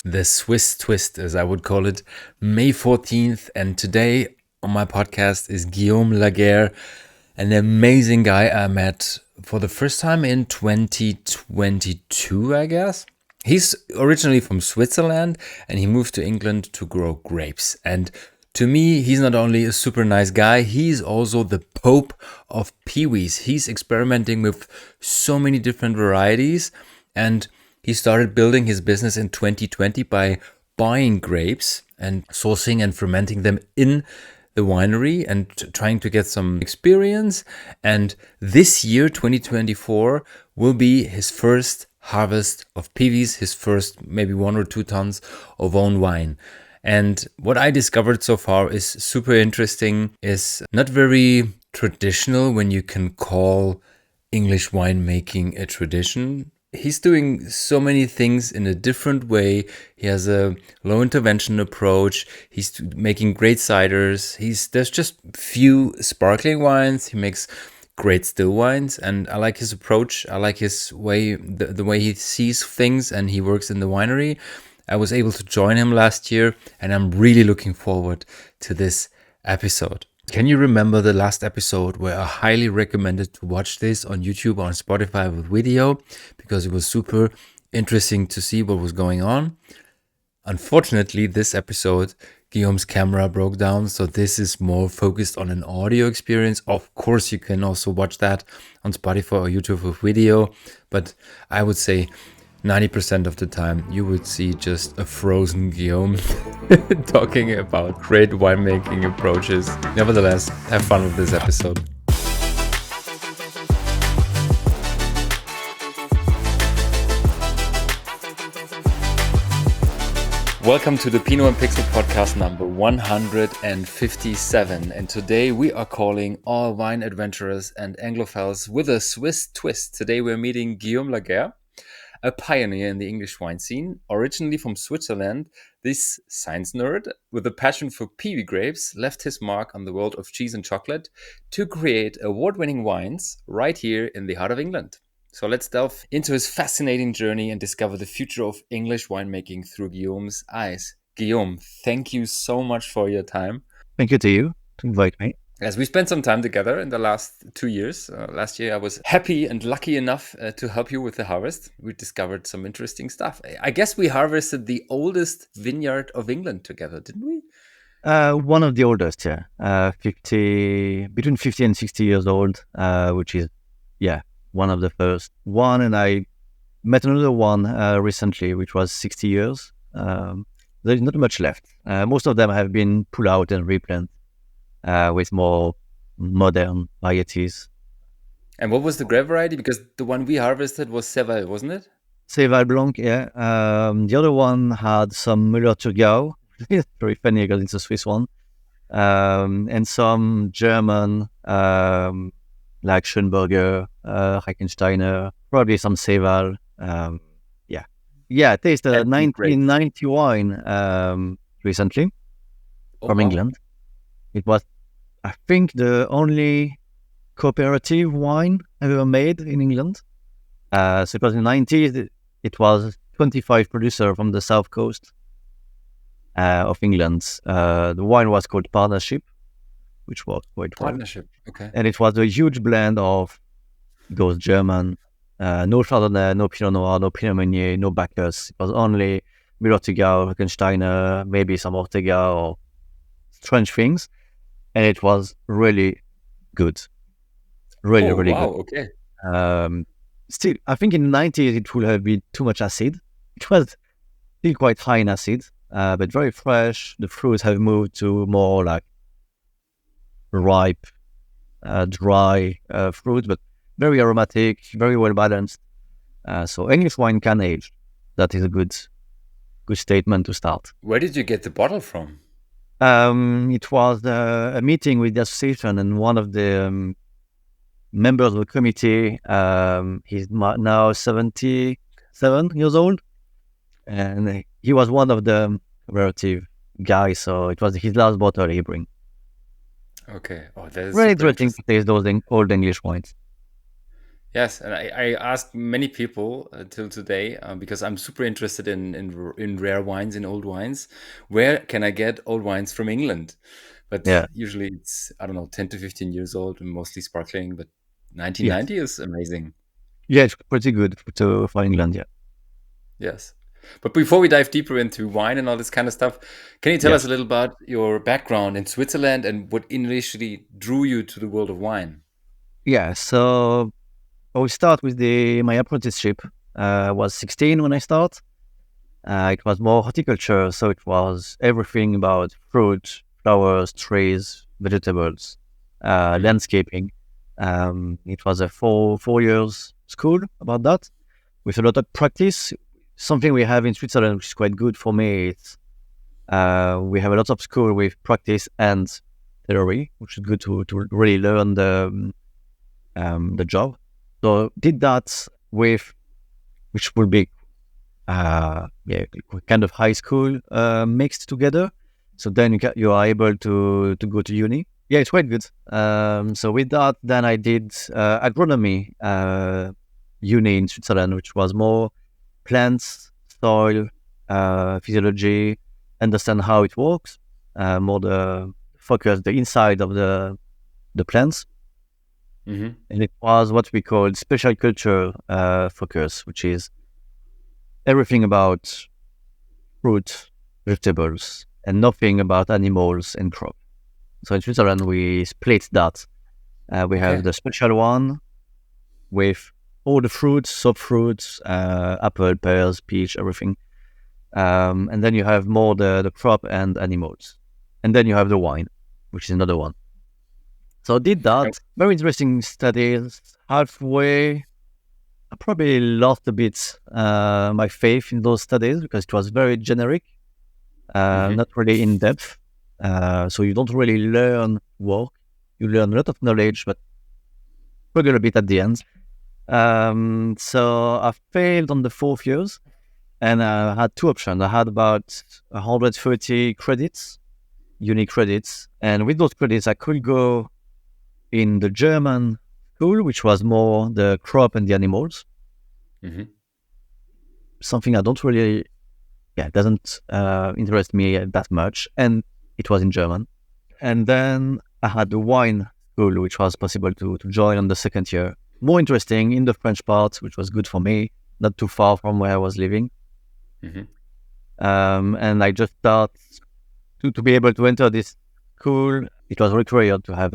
the Swiss twist, as I would call it, May 14th. And today on my podcast is Guillaume Lagger, an amazing guy I met for the first time in 2022, I guess. He's originally from Switzerland and he moved to England to grow grapes. And to me, he's not only a super nice guy, he's also the Pope of Piwis. He's experimenting with so many different varieties, and he started building his business in 2020 by buying grapes and sourcing and fermenting them in the winery and trying to get some experience. And this year, 2024, will be his first harvest of Piwis, his first maybe 1 or 2 tons of own wine. And what I discovered so far is super interesting, is not very traditional when you can call English winemaking a tradition. He's doing so many things in a different way. He has a low intervention approach. He's making great ciders. There's just few sparkling wines. He makes great still wines, and I like his approach. I like his way, the way he sees things, and he works in the winery. I was able to join him last year, and I'm really looking forward to this episode. Can you remember the last episode where I highly recommended to watch this on YouTube or on Spotify with video because it was super interesting to see what was going on? Unfortunately, this episode, Guillaume's camera broke down, so this is more focused on an audio experience. Of course, you can also watch that on Spotify or YouTube with video, but I would say 90% of the time you would see just a frozen Guillaume talking about great winemaking approaches. Nevertheless, have fun with this episode. Welcome to the Pinot and Pixel podcast number 157. And today we are calling all wine adventurers and Anglophiles with a Swiss twist. Today we're meeting Guillaume Lagger, a pioneer in the English wine scene. Originally from Switzerland, this science nerd with a passion for Piwi grapes left his mark on the world of cheese and chocolate to create award-winning wines right here in the heart of England. So let's delve into his fascinating journey and discover the future of English winemaking through Guillaume's eyes. Guillaume, thank you so much for your time. Thank you to you to invite me. As we spent some time together in the last 2 years. Last year, I was happy and lucky enough to help you with the harvest. We discovered some interesting stuff. I guess we harvested the oldest vineyard of England together, didn't we? One of the oldest, yeah, 50 between 50 and 60 years old, which is, one of the first one. And I met another one recently, which was 60 years. There's not much left. Most of them have been pulled out and replanted with more modern varieties. And what was the grape variety? Because the one we harvested was Ceval, wasn't it? Cheval Blanc, yeah. The other one had some Müller-Thurgau. It's very funny because it's a Swiss one. And some German, like Schönberger, Reichensteiner, probably some Ceval. I tasted a 1990 wine recently from England. It was, I think, the only cooperative wine ever made in England. So it was in the 90s. It was 25 producers from the south coast of England. The wine was called Partnership, which was quite well. Partnership, okay. And it was a huge blend of those German, no Chardonnay, no Pinot Noir, no Pinot Meunier, no Bacchus. It was only Müller-Thurgau, Reichensteiner, maybe some Ortega or strange things. And it was really good. Really good. Okay. Still, I think in the 90s it would have been too much acid. It was still quite high in acid, but very fresh. The fruits have moved to more like ripe, dry fruit, but very aromatic, very well balanced. So English wine can age. That is a good statement to start. Where did you get the bottle from? It was a meeting with the association, and one of the members of the committee, he's now 77 years old, and he was one of the relative guys, so it was his last bottle he bring. Okay. Oh, that is very interesting to taste those old English wines. Yes, and I asked many people till today because I'm super interested in rare wines, in old wines. Where can I get old wines from England? But Yeah, usually it's, I don't know, 10 to 15 years old and mostly sparkling. But yes, 1990 is amazing. yeah, it's pretty good for England. Yeah, Yes. But before we dive deeper into wine and all this kind of stuff, can you tell us yes, a little about your background in Switzerland and what initially drew you to the world of wine? yeah. So I will start with the my apprenticeship. I was 16 when I start. It was more horticulture, so it was everything about fruit, flowers, trees, vegetables, Hmm. landscaping. It was a four years school about that with a lot of practice. Something we have in Switzerland, which is quite good for me, it's we have a lot of school with practice and theory, which is good to really learn the job. So did that with which will be yeah, kind of high school mixed together. So then you are able to go to uni. Yeah, it's quite good. So with that, then I did agronomy uni in Switzerland, which was more plants, soil, physiology, understand how it works, more the focus, the inside of the plants. Hmm. And it was what we called special culture focus, which is everything about fruit, vegetables, and nothing about animals and crop. So in Switzerland, we split that. We have Okay. the special one with all the fruits, soft fruits, apple, pears, peach, everything. And then you have more the crop and animals. And then you have the wine, which is another one. So I did Uh, that. Very interesting studies. Halfway, I probably lost a bit my faith in those studies because it was very generic, mhm. not really in depth. So you don't really learn work. You learn a lot of knowledge, but struggle a bit at the end. So I failed on the 4th years, and I had two options. I had about 130 credits, uni credits, and with those credits, I could go in the German school, which was more the crop and the animals. Mhm. Something I don't really, yeah, doesn't interest me that much, and it was in German. And then I had the wine school, which was possible to join on the 2nd year. More interesting in the French part, which was good for me, not too far from where I was living. Mhm. And I just thought to be able to enter this school, it was required to have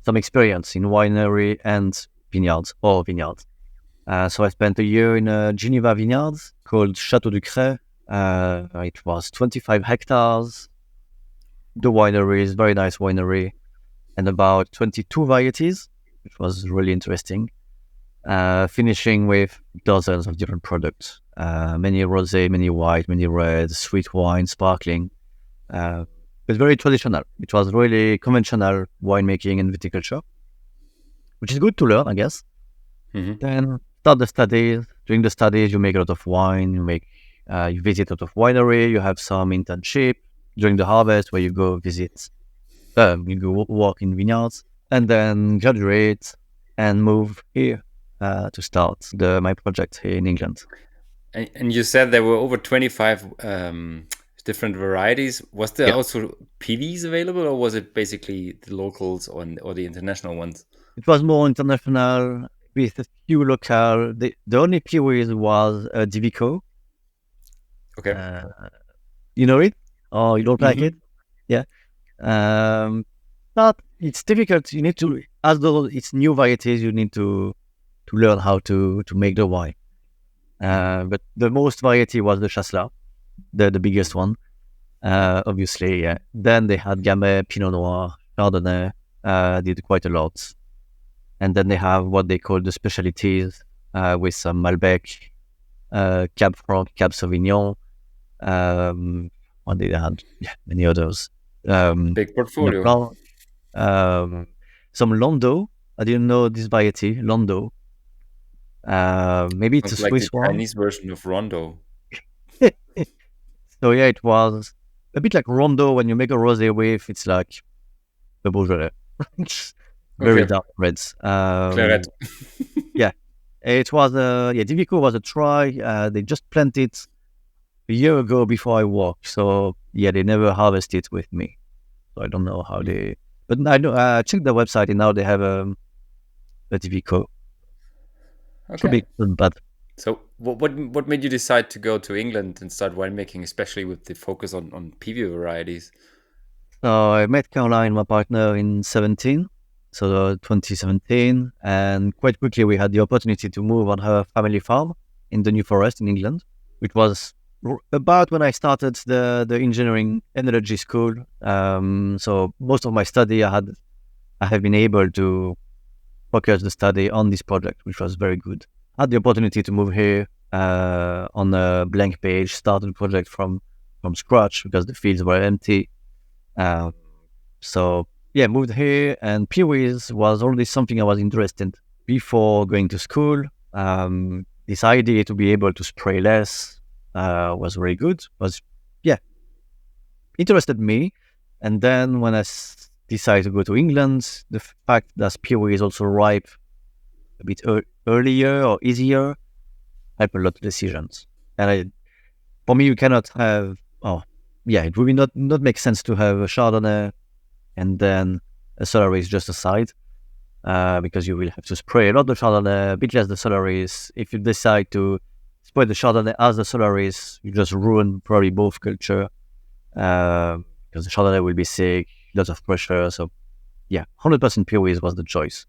some experience in winery and vineyards. So I spent a year in a Geneva vineyards called Château du Cret. It was 25 hectares. The winery is very nice winery and about 22 varieties, which was really interesting. Finishing with dozens of different products, many rosé, many white, many red, sweet wine, sparkling. Uh, but very traditional. It was really conventional winemaking and viticulture, which is good to learn, I guess. Mhm. Then start the studies. During the studies, you make a lot of wine. You visit a lot of winery. You have some internship during the harvest where you go visit you go work in vineyards, and then graduate and move here to start my project here in England. And you said there were over 25 different varieties. Was there Yeah, also PVs available, or was it basically the locals or the international ones? it was more international with a few local. The only Piwis was Divico. Okay. Uh, you know it, or you don't like it? Hmm. Yeah. Um, but it's difficult. You need to, as though it's new varieties, you need to learn how to make the wine. Hmm. But the most variety was the Chasselas, the biggest one. Obviously, yeah. Then they had Gamay, Pinot Noir, Chardonnay, did quite a lot. And then they have what they call the specialties with some Malbec, Cab Franc, Cab Sauvignon. Um, what did they had? Yeah, many others. Big Pinot portfolio. Blanc, um, some Londo. I didn't know this variety, Londo. Maybe it's a Sounds like the Swiss one. Chinese version of Rondo. So yeah, it was a bit like Rondo when you make a rosé with. It's like the Beaujolais. very Okay, dark reds. claret. Yeah, it was Divico was a try. They just planted a year ago before I walked, so yeah, they never harvested with me. So I don't know how Mm. they. But I know I checked the website and now they have a Divico. Should Okay. be good, but So what made you decide to go to England and start winemaking, especially with the focus on PV varieties? so I met Caroline, my partner, in 17, so 2017, and quite quickly we had the opportunity to move on her family farm in the New Forest in England, which was about when I started the engineering energy school. So most of my study I have been able to focus the study on this project, which was very good. I had the opportunity to move here on a blank page, start the project from scratch because the fields were empty. Uh, so yeah, moved here, and Piwis was already something I was interested in before going to school. This idea to be able to spray less was very good. Was yeah interested me, and then when decided to go to England, the fact that Piwi is also ripe a bit earlier or easier help a lot of decisions. And for me, you cannot have it would be not make sense to have a Chardonnay and then a Solaris just aside, because you will have to spray a lot of Chardonnay, a bit less the Solaris. If you decide to spray the Chardonnay as the Solaris, you just ruin probably both culture, because the Chardonnay will be sick, lots of pressure. So yeah, 100% Piwis was the choice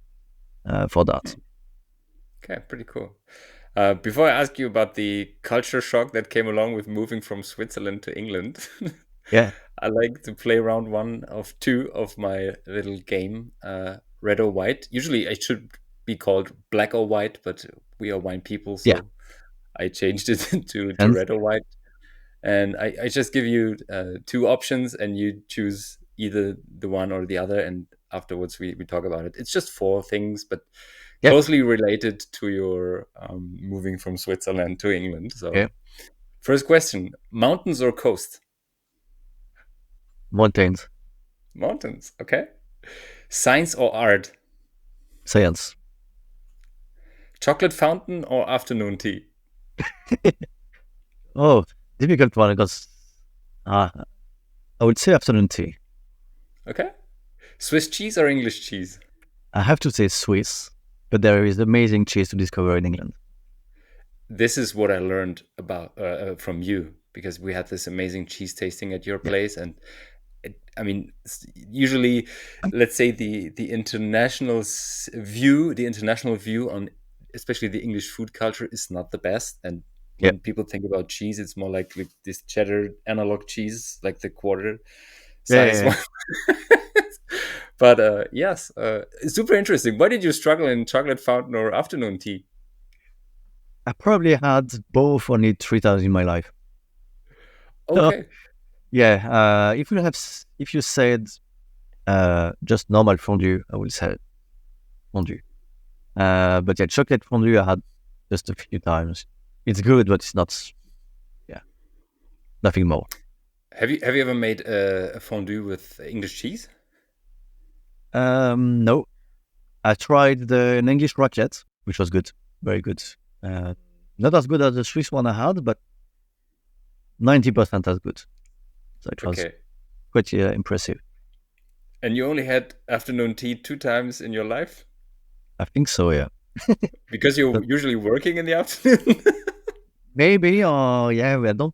for that. Okay, pretty cool. Before I ask you about the culture shock that came along with moving from Switzerland to England, Yeah, I like to play round one of two of my little game, red or white. Usually it should be called black or white, but we are wine people, yeah, so I changed it to and red or white. And I just give you two options, and you choose either the one or the other, and afterwards we talk about it. It's just four things, but yeah, closely related to your moving from Switzerland to England. yeah. So, first question: mountains or coast? Mountains, Mountains. Okay. Science or art? science. Chocolate fountain or afternoon tea? Oh, difficult one because uh, I would say afternoon tea. Okay. Swiss cheese or English cheese? I have to say Swiss, but there is amazing cheese to discover in England. This is what I learned about from you, because we had this amazing cheese tasting at your Yeah, place, and I mean, usually, let's say the international view, the international view on especially the English food culture is not the best. And yeah, when people think about cheese, it's more like this cheddar analog cheese, like the quarter yeah, size yeah. one. But yes, super interesting. Why did you struggle in chocolate fountain or afternoon tea? I probably had both only 3 times in my life. So Okay, yeah, if you said just normal fondue, I would say fondue. But yeah, chocolate fondue I had just a few times. It's good, but it's not. Yeah, nothing more. have you ever made a fondue with English cheese? No, I tried an English raclette, which was good, very good. Uh, Not as good as the Swiss one I had, but 90% as good. So it was Okay. quite impressive. And you only had afternoon tea two times in your life? I think so, yeah. Because you're But usually working in the afternoon? maybe, or we You're not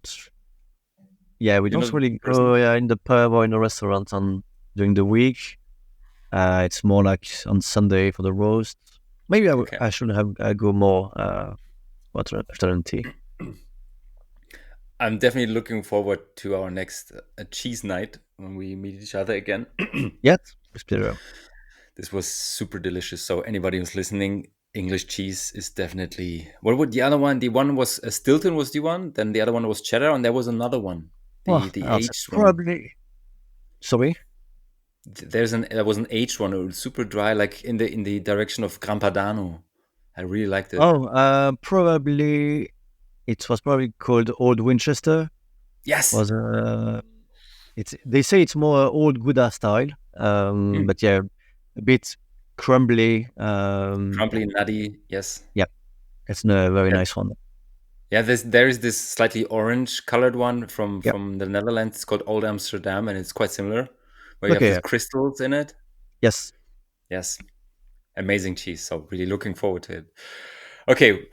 don't a really person? go in the pub or in the restaurant on during the week. It's more like on Sunday for the roast. Maybe Okay. I should have go more afternoon tea. I'm definitely looking forward to our next cheese night when we meet each other again. Yeah, with pleasure. This was super delicious. So anybody who's listening, English cheese is definitely. What would the other one? The one was Stilton was the one. Then the other one was cheddar, and there was another one. Well, The I'll say aged one. probably. Sorry. There was an aged one. It was super dry, like in the direction of Gran Padano. I really liked it. Oh, probably it was probably called Old Winchester. Yes. Was It's they say it's more old Gouda style, Mm. but yeah, a bit. crumbly. Yeah, Crumbly, nutty. Yes. yeah, it's a very Yeah. nice one. Yeah, there is this slightly orange colored one Yeah. from the Netherlands. It's called Old Amsterdam, and it's quite similar, where you have Okay. these Yeah. crystals in it. Yes. Yes, amazing cheese. So really looking forward to it. Okay,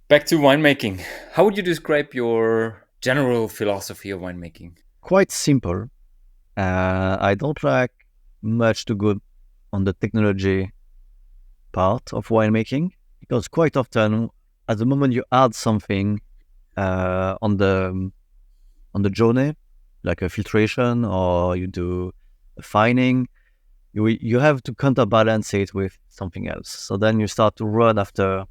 back to winemaking. How would you describe your general philosophy of winemaking? Quite simple. I don't like much to go on the technology part of winemaking because quite often, at the moment you add something on the journey, like a filtration or you do a fining, you have to counterbalance it with something else. So then you start to run after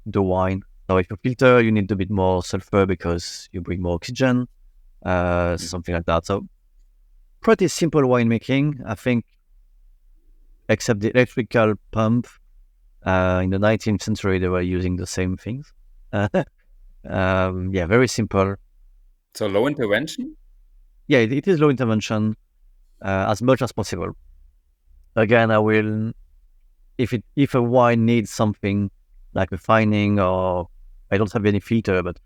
the wine. So if you filter, you need a bit more sulfur because you bring more oxygen, Mhm. something like that. So pretty simple winemaking, I think, except the electrical pump. In the 19th century, they were using the same things. Yeah, very simple. So low intervention? Yeah, it is low intervention as much as possible. Again, I will if a wine needs something like refining or I don't have any filter, but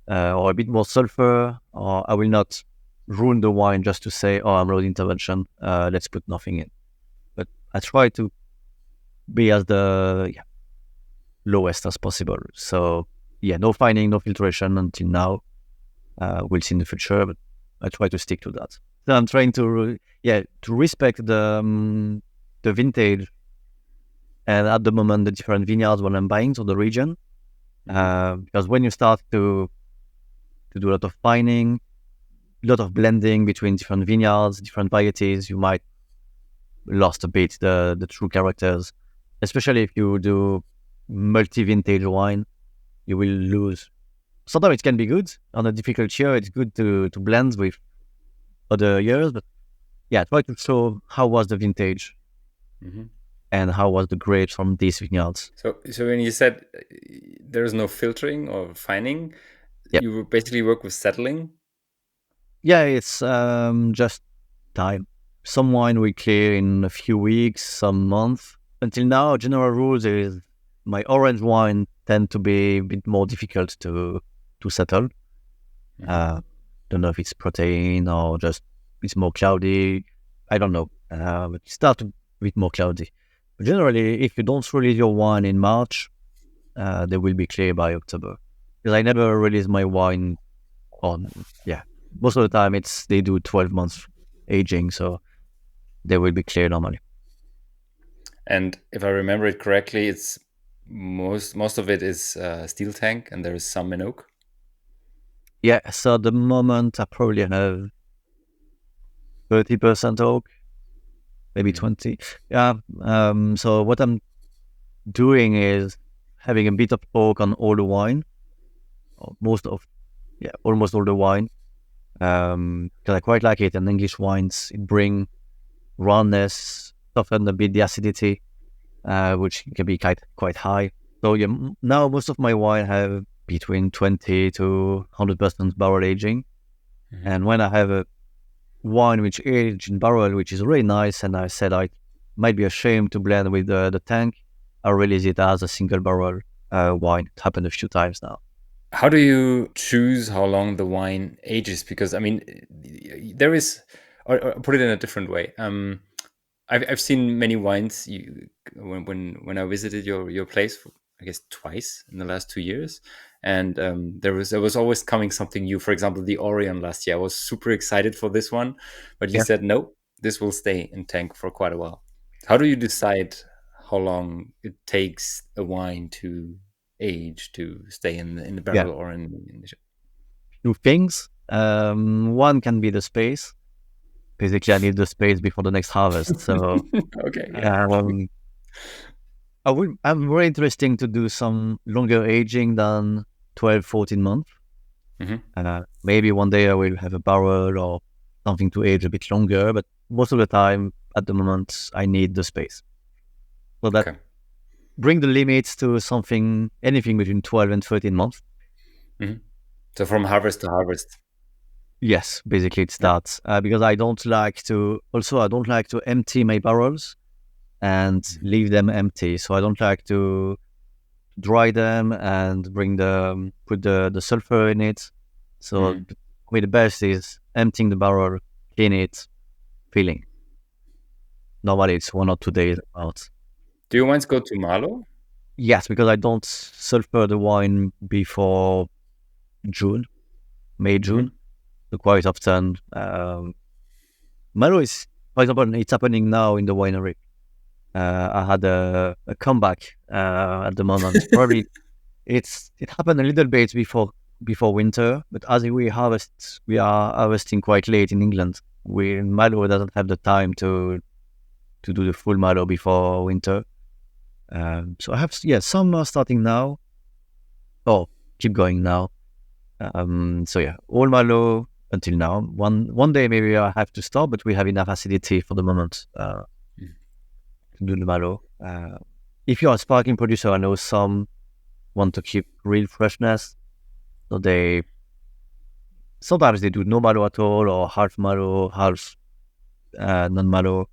or a bit more sulfur, or I will not ruin the wine just to say, oh, I'm low intervention. Let's put nothing in. But I try to be as the lowest as possible. So yeah, no fining, no filtration until now. We'll see in the future, but I try to stick to that. So I'm trying to to respect the vintage and at the moment the different vineyards when I'm buying, so the region. Mhm. Because when you start to do a lot of fining, a lot of blending between different vineyards, different varieties, you might lost a bit the true characters. Especially if you do multi-vintage wine, you will lose. Sometimes it can be good on a difficult year. It's good to blend with other years, but yeah, try to show how was the vintage Mhm. and how was the grapes from these vineyards. So when you said there's no filtering or fining, Yep. you basically work with settling. Yeah, it's just time. Some wine we clear in a few weeks, some month. Until now, general rules is my orange wine tend to be a bit more difficult to settle. Mhm. Uh, don't know if it's protein or just it's more cloudy. I don't know. But it starts a bit more cloudy. But generally, if you don't release your wine in March, they will be clear by October. Because I never release my wine on, yeah. Most of the time, they do 12 months aging, so they will be clear normally. And if I remember it correctly, it's most of it is steel tank, and there is some in oak. Yeah, so at the moment, I probably have 30% oak, maybe Mhm. 20. Yeah. So what I'm doing is having a bit of oak on all the wine, or almost all the wine. Because I quite like it. And English wines, it bring roundness, soften a bit the acidity, which can be quite high. So yeah, now most of my wine have between 20 to 100% barrel aging. Mhm. And when I have a wine which aged in barrel, which is really nice, and I said I might be ashamed to blend with the tank, I release it as a single barrel wine. It happened a few times now. How do you choose how long the wine ages? Because I mean, there is, or put it in a different way. I've seen many wines. When I visited your place, I guess twice in the last 2 years, and there was always coming something new. For example, the Orion last year. I was super excited for this one, but you Yeah, said no. This will stay in tank for quite a while. How do you decide how long it takes a wine to age to stay in the yeah. barrel or in the Two things. One can be the space. Basically, I need the space before the next harvest. So Okay, yeah. um, I'm very interesting to do some longer aging than 12, 14 months. Hmm. Maybe one day I will have a barrel or something to age a bit longer, but most of the time, at the moment, I need the space. So that Okay. bring the limits to anything between 12 and 13 months. Hmm. So from harvest to harvest. Yes, basically it Yeah. starts because I don't like to empty my barrels. and leave them empty. So I don't like to dry them and put the sulfur in it. So Mm. for me, the best is emptying the barrel, clean it, filling. Normally it's 1 or 2 days out. Do your wines go to Malo? Yes, because I don't sulfur the wine before June, May, June. Hmm. So quite often, Malo is, for example, it's happening now in the winery. I had a comeback at the moment. Probably it happened a little bit before winter, but as we are harvesting quite late in England. Malo doesn't have the time to do the full Malo before winter. So I have some are starting now. Oh, keep going now. So yeah, all Malo until now. One day maybe I have to stop, but we have enough acidity for the moment to do the Malo. If you are a sparkling producer, I know some want to keep real freshness, so sometimes they do no Malo at all or half Malo, half non-Malo.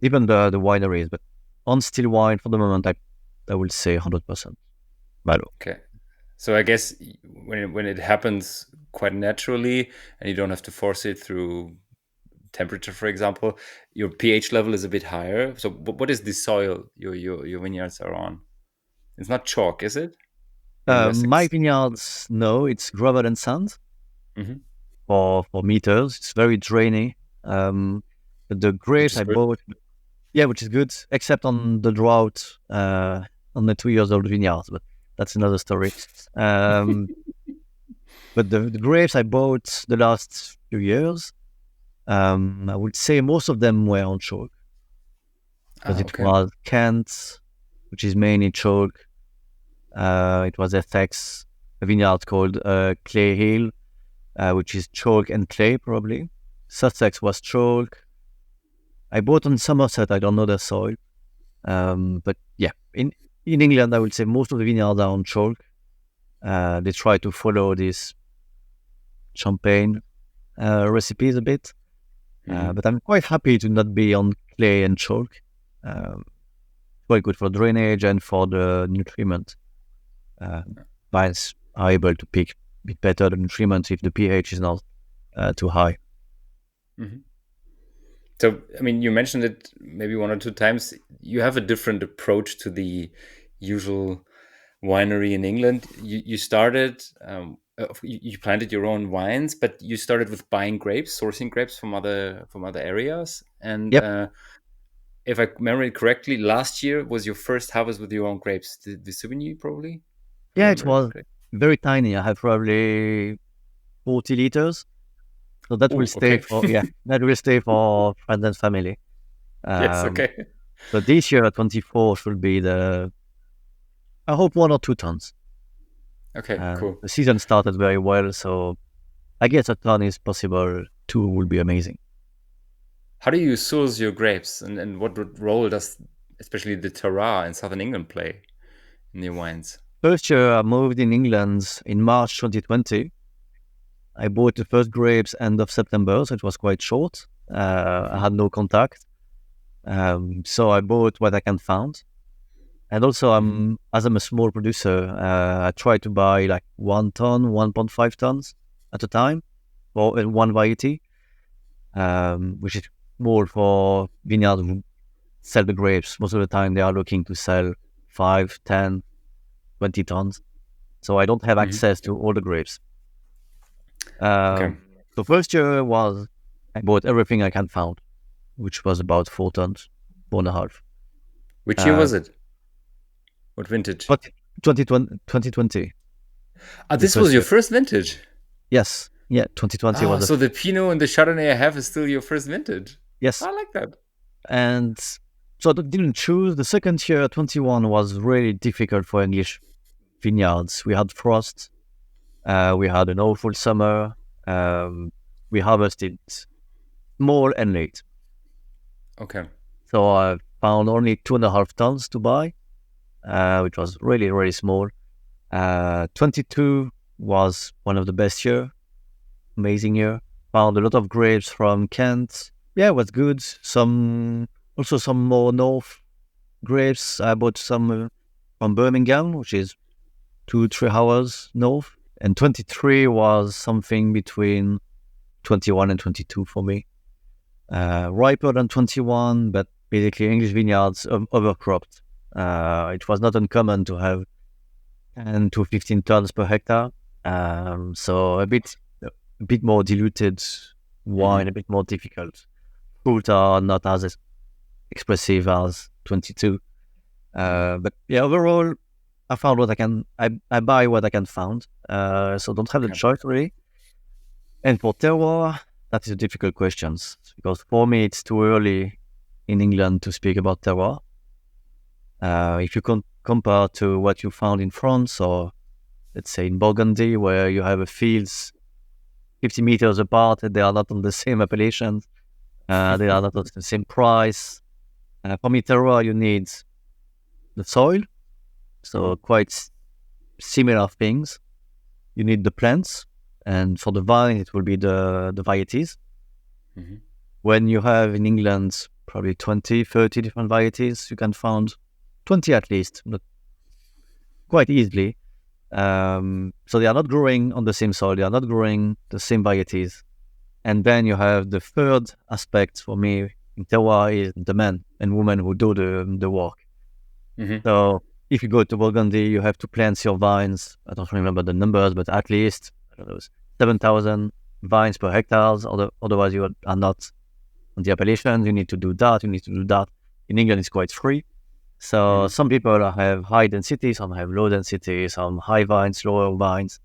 Even the wineries, but on still wine for the moment, I will say 100% Malo. Okay. So I guess when it happens quite naturally and you don't have to force it through temperature, for example, your pH level is a bit higher. So what is the soil your vineyards are on? It's not chalk, is it? In My Wessex? vineyards, no, it's gravel and sand Hmm. for meters. It's very drainy. But the Which grapes is I good. bought, yeah, which is good, except on the drought on the 2 years old vineyards, but that's another story. Um, but the grapes I bought the last few years, I would say most of them were on chalk because Ah, it okay. was Kent, which is mainly chalk. It was FX, a vineyard called Clay Hill, which is chalk and clay probably. Sussex was chalk. I bought on Somerset, I don't know the soil. But yeah, in England, I would say most of the vineyards are on chalk. They try to follow this champagne recipes a bit. Hmm. But I'm quite happy to not be on clay and chalk. Um, Quite good for drainage and for the nutriment. Uh, Vines are able to pick a bit better the nutriment if the pH is not too high. Hmm. So, I mean, you mentioned it maybe one or two times. You have a different approach to the usual winery in England. You started, you planted your own wines, but you started with buying grapes, sourcing grapes from other areas. And Yep. if I remember it correctly, last year was your first harvest with your own grapes, the Sauvignon, probably, if I Yeah, it remember it was correctly. very tiny. I have probably 40 liters. So that will Oh, stay okay. for, yeah, that will stay for friends and family. Yes, Um, okay. so this year, 24 should be I hope 1 or 2 tons. Okay, cool. The season started very well, so I guess a ton is possible. Two will be amazing. How do you source your grapes, and what role does especially the terroir in southern England play in your wines? First year I moved in England in March 2020. I bought the first grapes end of September, so it was quite short. I Hmm. had no contact. So I bought what I can find. And also, Hmm. as I'm a small producer, I try to buy like 1 ton, 1.5 tons at a time for one variety, which is more for vineyards who sell the grapes. Most of the time, they are looking to sell 5, 10, 20 tons. So I don't have Hmm. access to all the grapes. Okay. Um, so first year was I bought everything I can find, which was about 4 tons, 4.5. Which year Uh, was it? What vintage? but 2020, Ah, the this was first your year. first vintage. Yes, yeah, 2020 Ah, was so the Pinot and the Chardonnay I have is still your first vintage. yes. I like that. And so I didn't choose. The second year, 21, was really difficult for English vineyards. We had frost. We had an awful summer. Um, we harvested small and late. Okay. So I found only 2.5 tons to buy, which was really, really small. 22 was one of the best year, amazing year. Found a lot of grapes from Kent. Yeah, it was good. Some Also, some more north grapes. I bought some from Birmingham, which is 2-3 hours north, and 23 was something between 21 and 22 for me. Riper than 21, but basically English vineyards overcropped. It was not uncommon to have 10 to 15 tons per hectare. So a bit more diluted wine, a bit more difficult. Fruit are not as expressive as 22. But yeah, overall, I found what I can. I buy what I can find. So don't have the choice really. And for terroir, that is a difficult question because for me it's too early in England to speak about terroir. If you compare to what you found in France or let's say in Burgundy, where you have a fields 50 meters apart and they are not on the same appellation, they are not on the same price. For me, terroir, you need the soil, so quite similar things. You need the plants, and for the vine, it will be the varieties. Mm-hmm. When you have in England probably 20, 30 different varieties, you can find 20 at least, but quite easily. So they are not growing on the same soil, they are not growing the same varieties. And then you have the third aspect for me in terroir is the men and women who do the work. Mm-hmm. So if you go to Burgundy, you have to plant your vines. I don't remember the numbers, but at least 7,000 vines per hectare. Otherwise, you are not on the appellation. You need to do that. You need to do that. In England, it's quite free. So some people have high density, some have low density, some high vines, lower vines.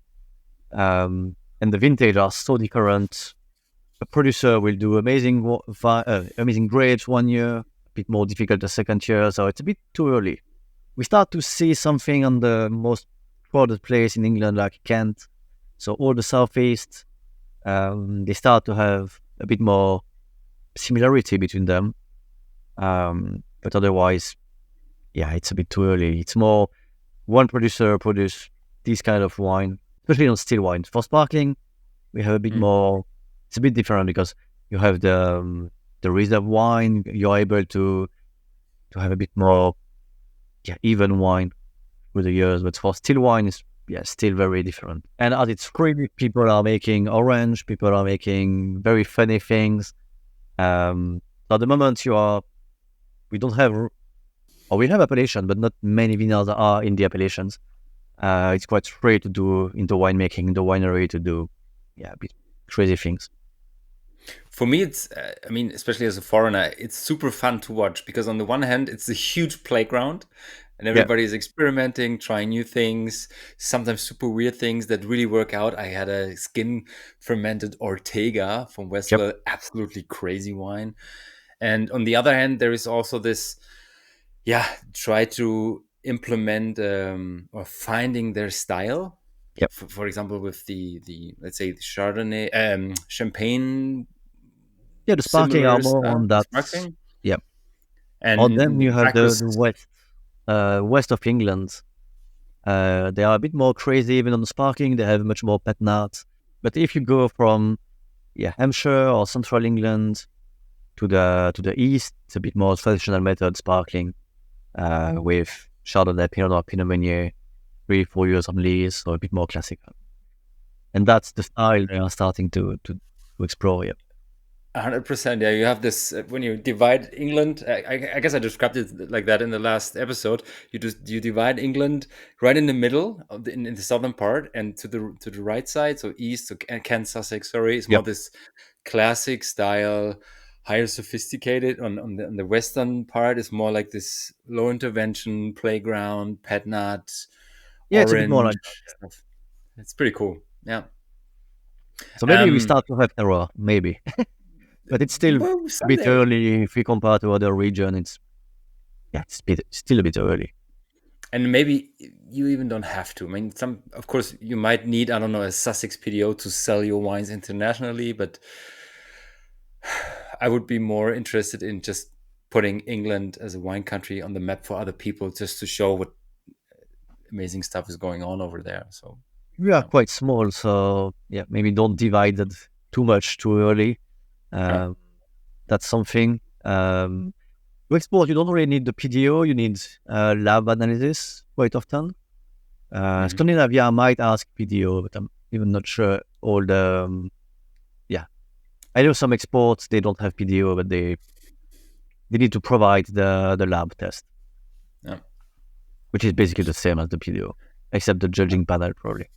And the vintage are so different. A producer will do amazing grapes 1 year, a bit more difficult the second year. So it's a bit too early. We start to see something on the most crowded place in England, like Kent. So all the southeast, they start to have a bit more similarity between them. But otherwise, yeah, it's a bit too early. It's more one producer produce this kind of wine, especially on still wine. For sparkling, we have a bit more. It's a bit different because you have the reserve wine. You're able to have a bit more even wine with the years. But for still wine, is still very different. And as it's free, people are making orange. People are making very funny things. At the moment, we don't have. Or we have appellation, but not many vineyards are in the appellations. It's quite free to do into winemaking, in the winery to do, a bit crazy things. For me, it's, especially as a foreigner, it's super fun to watch because on the one hand, it's a huge playground and everybody is experimenting, trying new things, sometimes super weird things that really work out. I had a skin fermented Ortega from Westwell, absolutely crazy wine. And on the other hand, there is also this, try to implement or finding their style. For example, with the let's say the Chardonnay, Champagne. The sparkling are more on that. Sparkling. And then you have the west of England. They are a bit more crazy even on the sparkling. They have much more Pinot. But if you go from Hampshire or Central England to the east, it's a bit more traditional method sparkling. With Chardonnay, Pinot Noir, Pinot Meunier, 3-4 years on lease, so a bit more classical. And that's the style they are starting to explore. 100%. Yeah, you have this when you divide England. I guess I described it like that in the last episode. You divide England right in the middle of in the southern part, and to the right side, so east, so Kent, Sussex. Sorry, is more this classic style. Higher sophisticated on the western part is more like this low intervention playground, pet nut, orange it's a bit more like stuff. It's pretty cool. Yeah. So maybe we start to have terroir, maybe, but it's still a bit early if we compare to other regions. It's still a bit early. And maybe you even don't have to. I mean, of course, you might need, I don't know, a Sussex PDO to sell your wines internationally, but I would be more interested in just putting England as a wine country on the map for other people, just to show what amazing stuff is going on over there. So we are quite small, so maybe don't divide it too much too early. That's something. To export, you don't really need the PDO. You need lab analysis quite often. Scandinavia might ask PDO, but I'm even not sure all the. I know some exports they don't have PDO, but they need to provide the lab test, Yeah. which is basically the same as the PDO, except the judging panel probably.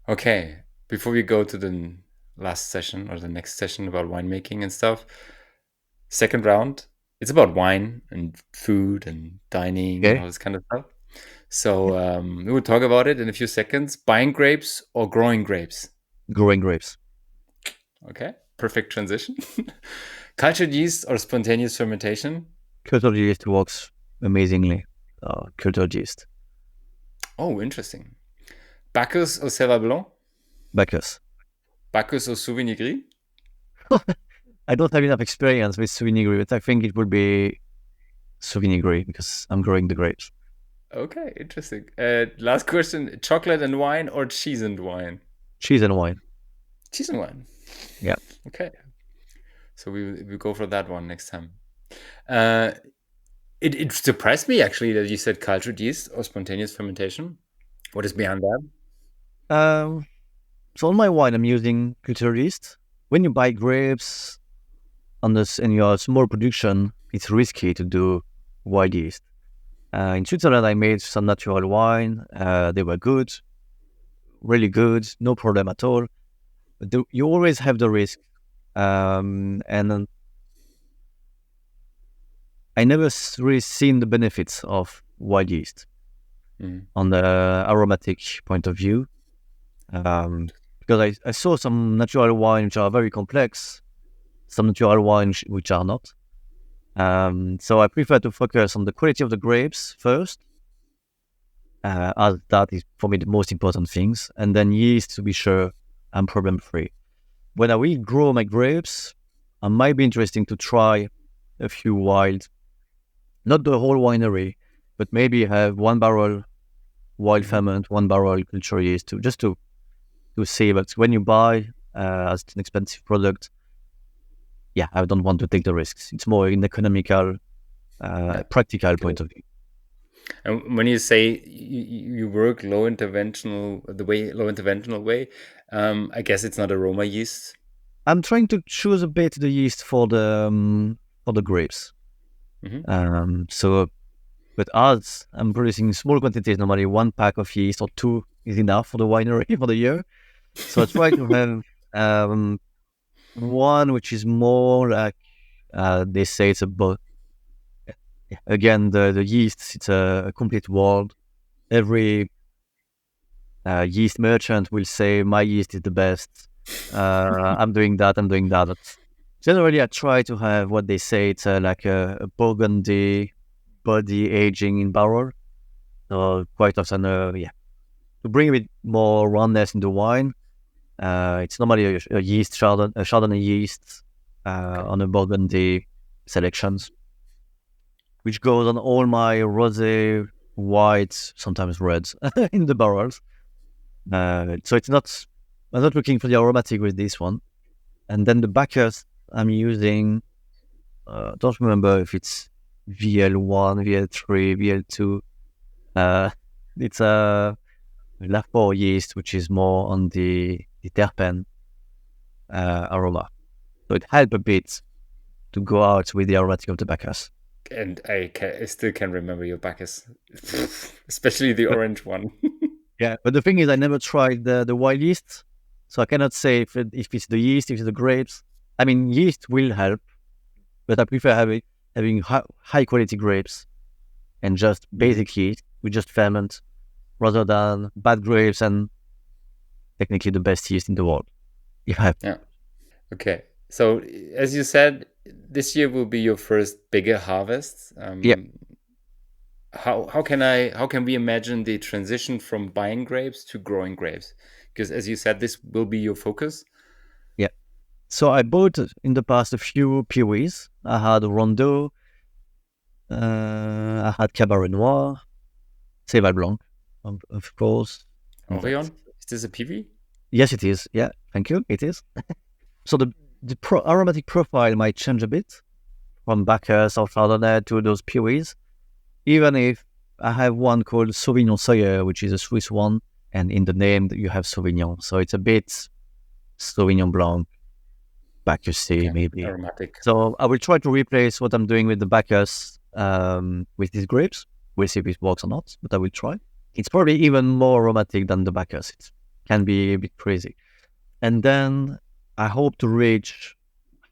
Okay. Before we go to the last session or the next session about winemaking and stuff, second round, it's about wine and food and dining and Okay, all this kind of stuff. So we will talk about it in a few seconds. Buying grapes or growing grapes? growing grapes. Okay, perfect transition. Cultured yeast or spontaneous fermentation? Cultured yeast works amazingly. Cultured yeast. Oh, interesting. Bacchus or Cèvre Blanc? Bacchus. Bacchus or Sauvignon Gris? I don't have enough experience with Sauvignon Gris, but I think it would be Sauvignon Gris because I'm growing the grapes. Okay, interesting. Last question: chocolate and wine or cheese and wine? Cheese and wine. Cheese and wine. Yeah. Okay, so we go for that one next time. Uh, it surprised me actually that you said cultured yeast or spontaneous fermentation. What is behind that? Um, so on my wine, I'm using cultured yeast. When you buy grapes on this in your small production, it's risky to do wild yeast. In Switzerland, I made some natural wine. They were good, really good, no problem at all. But you always have the risk. And I never really seen the benefits of wild yeast on the aromatic point of view. Because I saw some natural wines which are very complex, some natural wines which are not. So I prefer to focus on the quality of the grapes first, as that is for me the most important things, and then yeast to be sure I'm problem free. When I will grow my grapes, it might be interesting to try a few wild, not the whole winery, but maybe have 1 barrel wild ferment, 1 barrel culture yeast to see. But when you buy as an expensive product, I don't want to take the risks. It's more an economical, practical point of view. And when you say you work low interventional way, I guess it's not aroma yeast. I'm trying to choose a bit the yeast for the grapes. But as I'm producing small quantities, normally 1 pack of yeast or 2 is enough for the winery for the year. So I try to have one which is more like they say it's about. Again, the yeast, it's a complete world. Every yeast merchant will say my yeast is the best. I'm doing that. But generally, I try to have what they say. It's like a Burgundy body aging in barrel. So quite often, to bring a bit more roundness in the wine. It's normally a Chardonnay yeast on a Burgundy selections, which goes on all my rosé, whites, sometimes reds in the barrels. So I'm not looking for the aromatic with this one. And then the Bacchus I'm using, don't remember if it's VL1, VL3, VL2. It's a Lafort yeast, which is more on the terpene aroma. So it helped a bit to go out with the aromatic of the Bacchus. And I still can remember your Bacchus, especially the orange one. Yeah, but the thing is, I never tried the wild yeast, so I cannot say if it's the yeast, if it's the grapes. I mean, yeast will help, but I prefer having high quality grapes and just basic yeast. We just ferment rather than bad grapes and technically the best yeast in the world. Yeah. Okay. So as you said, this year will be your first bigger harvest. Yeah. How can we imagine the transition from buying grapes to growing grapes? Because as you said, this will be your focus. Yeah. So I bought in the past a few Piwis. I had Rondeau, I had Cabernet Noir, Cèvre Blanc, of course. Orion, is this a Piwi? Yes, it is. Yeah, thank you. It is. So the aromatic profile might change a bit from Bacchus or Chardonnay to those Piwis. Even if I have one called Sauvignon Sawyer, which is a Swiss one, and in the name you have Sauvignon, so it's a bit Sauvignon Blanc, Bacchusy maybe. Aromatic. So I will try to replace what I'm doing with the Bacchus with these grapes. We'll see if it works or not, but I will try. It's probably even more aromatic than the Bacchus. It can be a bit crazy. And then I hope to reach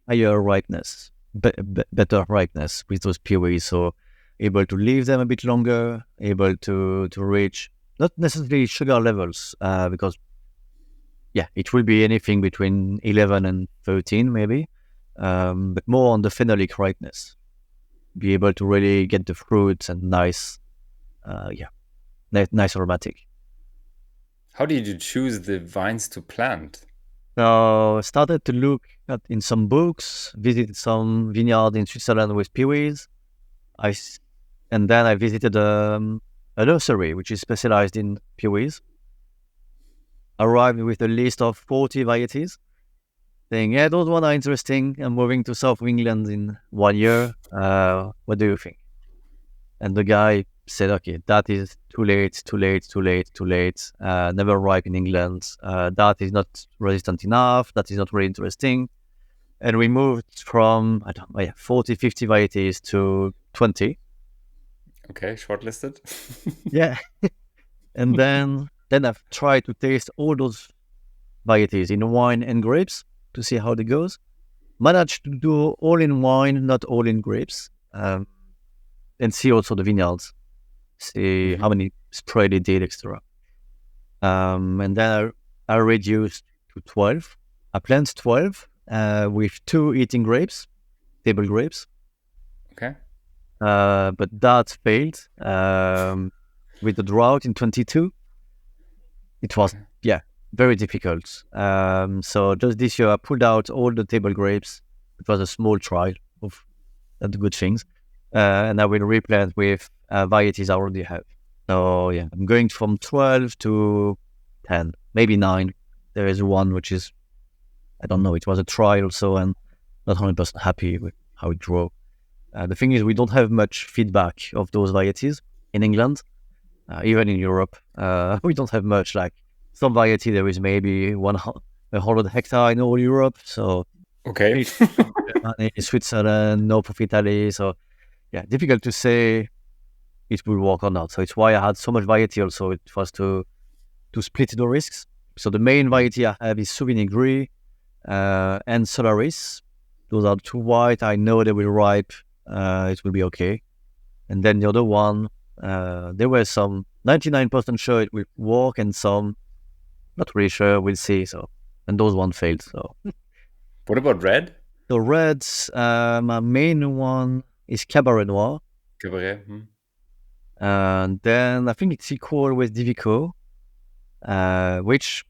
higher ripeness, better ripeness with those Piwis. So able to leave them a bit longer, able to reach not necessarily sugar levels, because it will be anything between 11 and 13 maybe, but more on the phenolic ripeness. Be able to really get the fruits and nice aromatic. How did you choose the vines to plant? So I started to look at in some books, visited some vineyard in Switzerland with Piwis. And then I visited a nursery which is specialized in Piwis. Arrived with a list of 40 varieties, saying, yeah, those ones are interesting. I'm moving to South England in 1 year. What do you think? And the guy said, okay, that is too late, never ripe in England. That is not resistant enough. That is not really interesting. And we moved from, 40, 50 varieties to 20. Okay, shortlisted. Yeah. And then I've tried to taste all those varieties in wine and grapes to see how it goes. Managed to do all in wine, not all in grapes. And see also the vineyards. See how many spray they did, etc. And then I reduced to 12. I planted 12 with 2 eating grapes, table grapes. Okay. But that failed with the drought in 22. It was, very difficult. So just this year, I pulled out all the table grapes. It was a small trial of the good things. And I will replant with varieties I already have. So, I'm going from 12 to 10, maybe 9. There is one which is, I don't know, it was a trial, so I'm not 100% happy with how it grew. The thing is, we don't have much feedback of those varieties in England, even in Europe. We don't have much. Like some variety, there is maybe 100 hectare in all Europe. So, okay, Germany, Switzerland, north of Italy. So, difficult to say it will work or not. So it's why I had so much variety. Also, it was to split the risks. So the main variety I have is Sauvignon Gris and Solaris. Those are 2 white. I know they will ripe. It will be okay. And then the other one, there were some 99% sure it will work and some not really sure. We'll see. So, and those one failed. So, what about red? The reds, my main one is Cabernet Noir. Cabernet. And then I think it's equal with Divico, which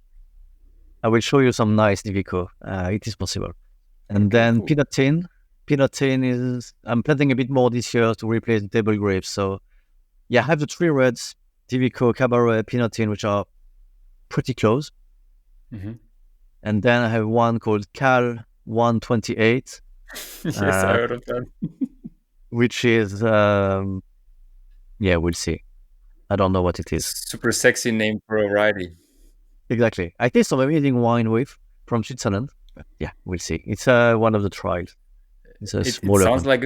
I will show you some nice Divico. It is possible. And then cool. Pinot is, I'm planting a bit more this year to replace the table grapes. So, I have the 3 reds, Divico, Cabernet, Pinot, which are pretty close. And then I have one called Cal 128. Yes, I heard of that. Which is, we'll see. I don't know what it is. Super sexy name for a variety. Exactly. I taste some amazing wine from Switzerland. We'll see. It's one of the trials. It's a smaller. It sounds like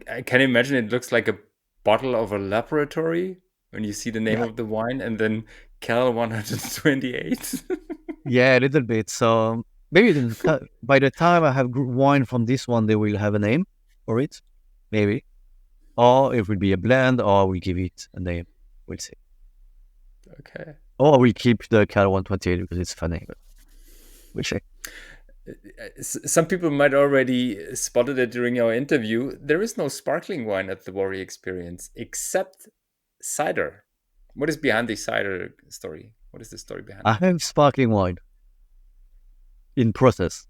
I can imagine it looks like a bottle of a laboratory when you see the name of the wine, and then Cal 128. A little bit. So maybe by the time I have wine from this one, they will have a name for it, maybe, or it will be a blend, or we give it a name. We'll see. Okay. Or we keep the Cal 128 because it's funny. But we'll see. Some people might already spotted it during our interview. There is no sparkling wine at the Wharie Experience except cider. What is behind the cider story? What is the story behind it? I have sparkling wine in process.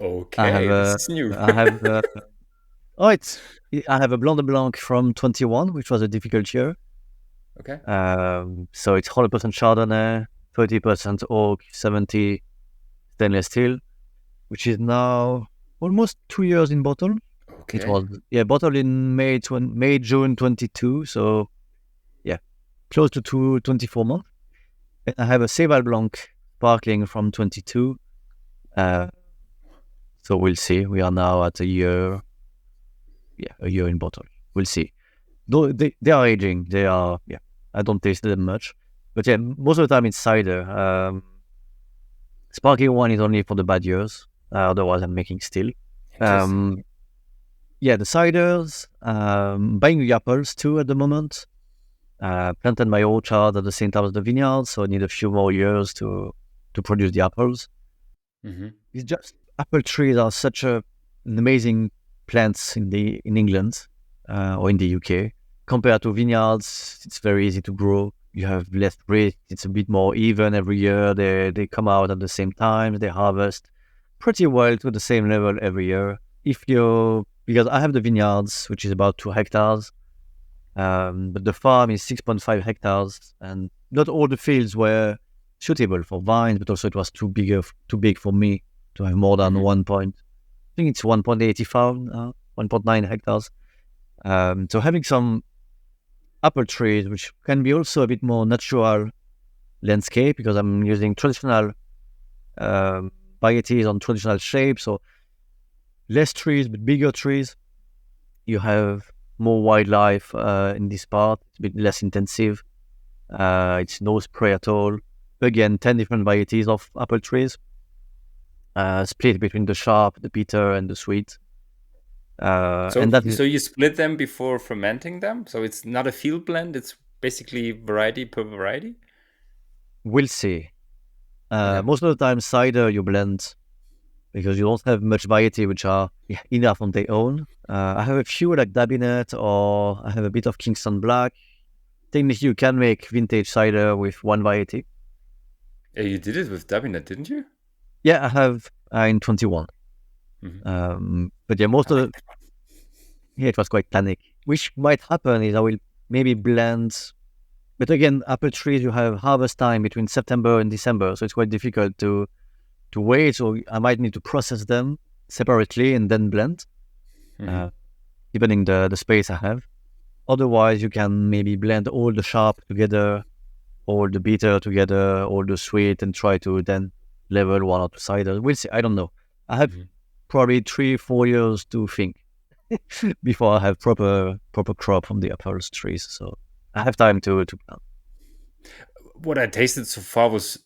Okay, this is new. I have I have a Blanc de Blanc from 21, which was a difficult year. Okay. So it's 100% Chardonnay, 30% oak, 70 stainless steel, which is now almost 2 years in bottle. It Okay. was bottled in June 22. So yeah, close to 24 months. And I have a Cheval Blanc sparkling from 22. Uh, so we'll see. We are now at a year. Yeah, a year in bottle. We'll see. Though they are aging. They are. Yeah, I don't taste them much. But yeah, most of the time it's cider. Sparkling one is only for the bad years. Otherwise, I'm making still. Interesting. Um, yeah, the ciders. Buying the apples too at the moment. Planted my orchard at the same time as the vineyard, so I need a few more years to produce the apples. Hmm. It's just apple trees are such an amazing plants in England or in the UK compared to vineyards. It's very easy to grow. You have less risk. It's a bit more even every year. They come out at the same time. They harvest pretty well to the same level every year. Because I have the vineyards, which is about 2 hectares. But the farm is 6.5 hectares, and not all the fields were suitable for vines, but also it was too big for me to have more than Hmm. 1.85, 1.9 hectares. So having some apple trees, which can be also a bit more natural landscape, because I'm using traditional um, varieties on traditional shapes, so less trees but bigger trees. You have more wildlife in this part. It's a bit less intensive. It's no spray at all. Again, 10 different varieties of apple trees, split between the sharp, the bitter, and the sweet. So, And that is, so you split them before fermenting them? So it's not a field blend, it's basically variety per variety? we'll see. Okay. Most of the time, cider you blend because you don't have much variety which are enough on their own. I have a few like Dabinet, or I have a bit of Kingston Black. Technically, you can make vintage cider with one variety. Yeah, you did it with Dabinet, didn't you? Yeah, I have in 21. Hmm. But yeah, most I of like the, that one. yeah, it was quite panic. Which might happen is I will maybe blend. But again, apple trees, you have harvest time between September and December, so it's quite difficult to wait. So I might need to process them separately and then blend, Hmm. uh, depending the space I have. Otherwise, you can maybe blend all the sharp together, all the bitter together, all the sweet, and try to then level one or two cider. We'll see. I don't know. I have Hmm. probably 3-4 years to think before I have proper crop from the apples trees. So I have time to plant. What I tasted so far was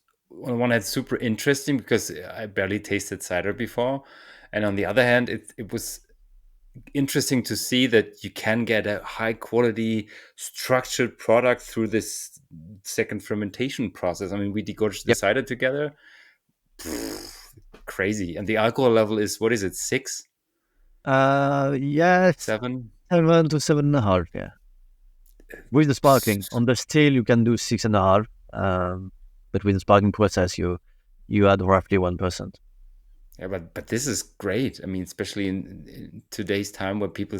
on one hand super interesting because I barely tasted cider before. And on the other hand, it was interesting to see that you can get a high quality structured product through this second fermentation process. I mean, we degorged the Yep. cider together. Crazy. And the alcohol level is, what is it, six, Yes, 7? 7 to 7.5. Yeah, with the sparkling. On the still, you can do 6.5. But with the sparkling process, you add roughly 1%. Yeah, but this is great. I mean, especially in today's time where people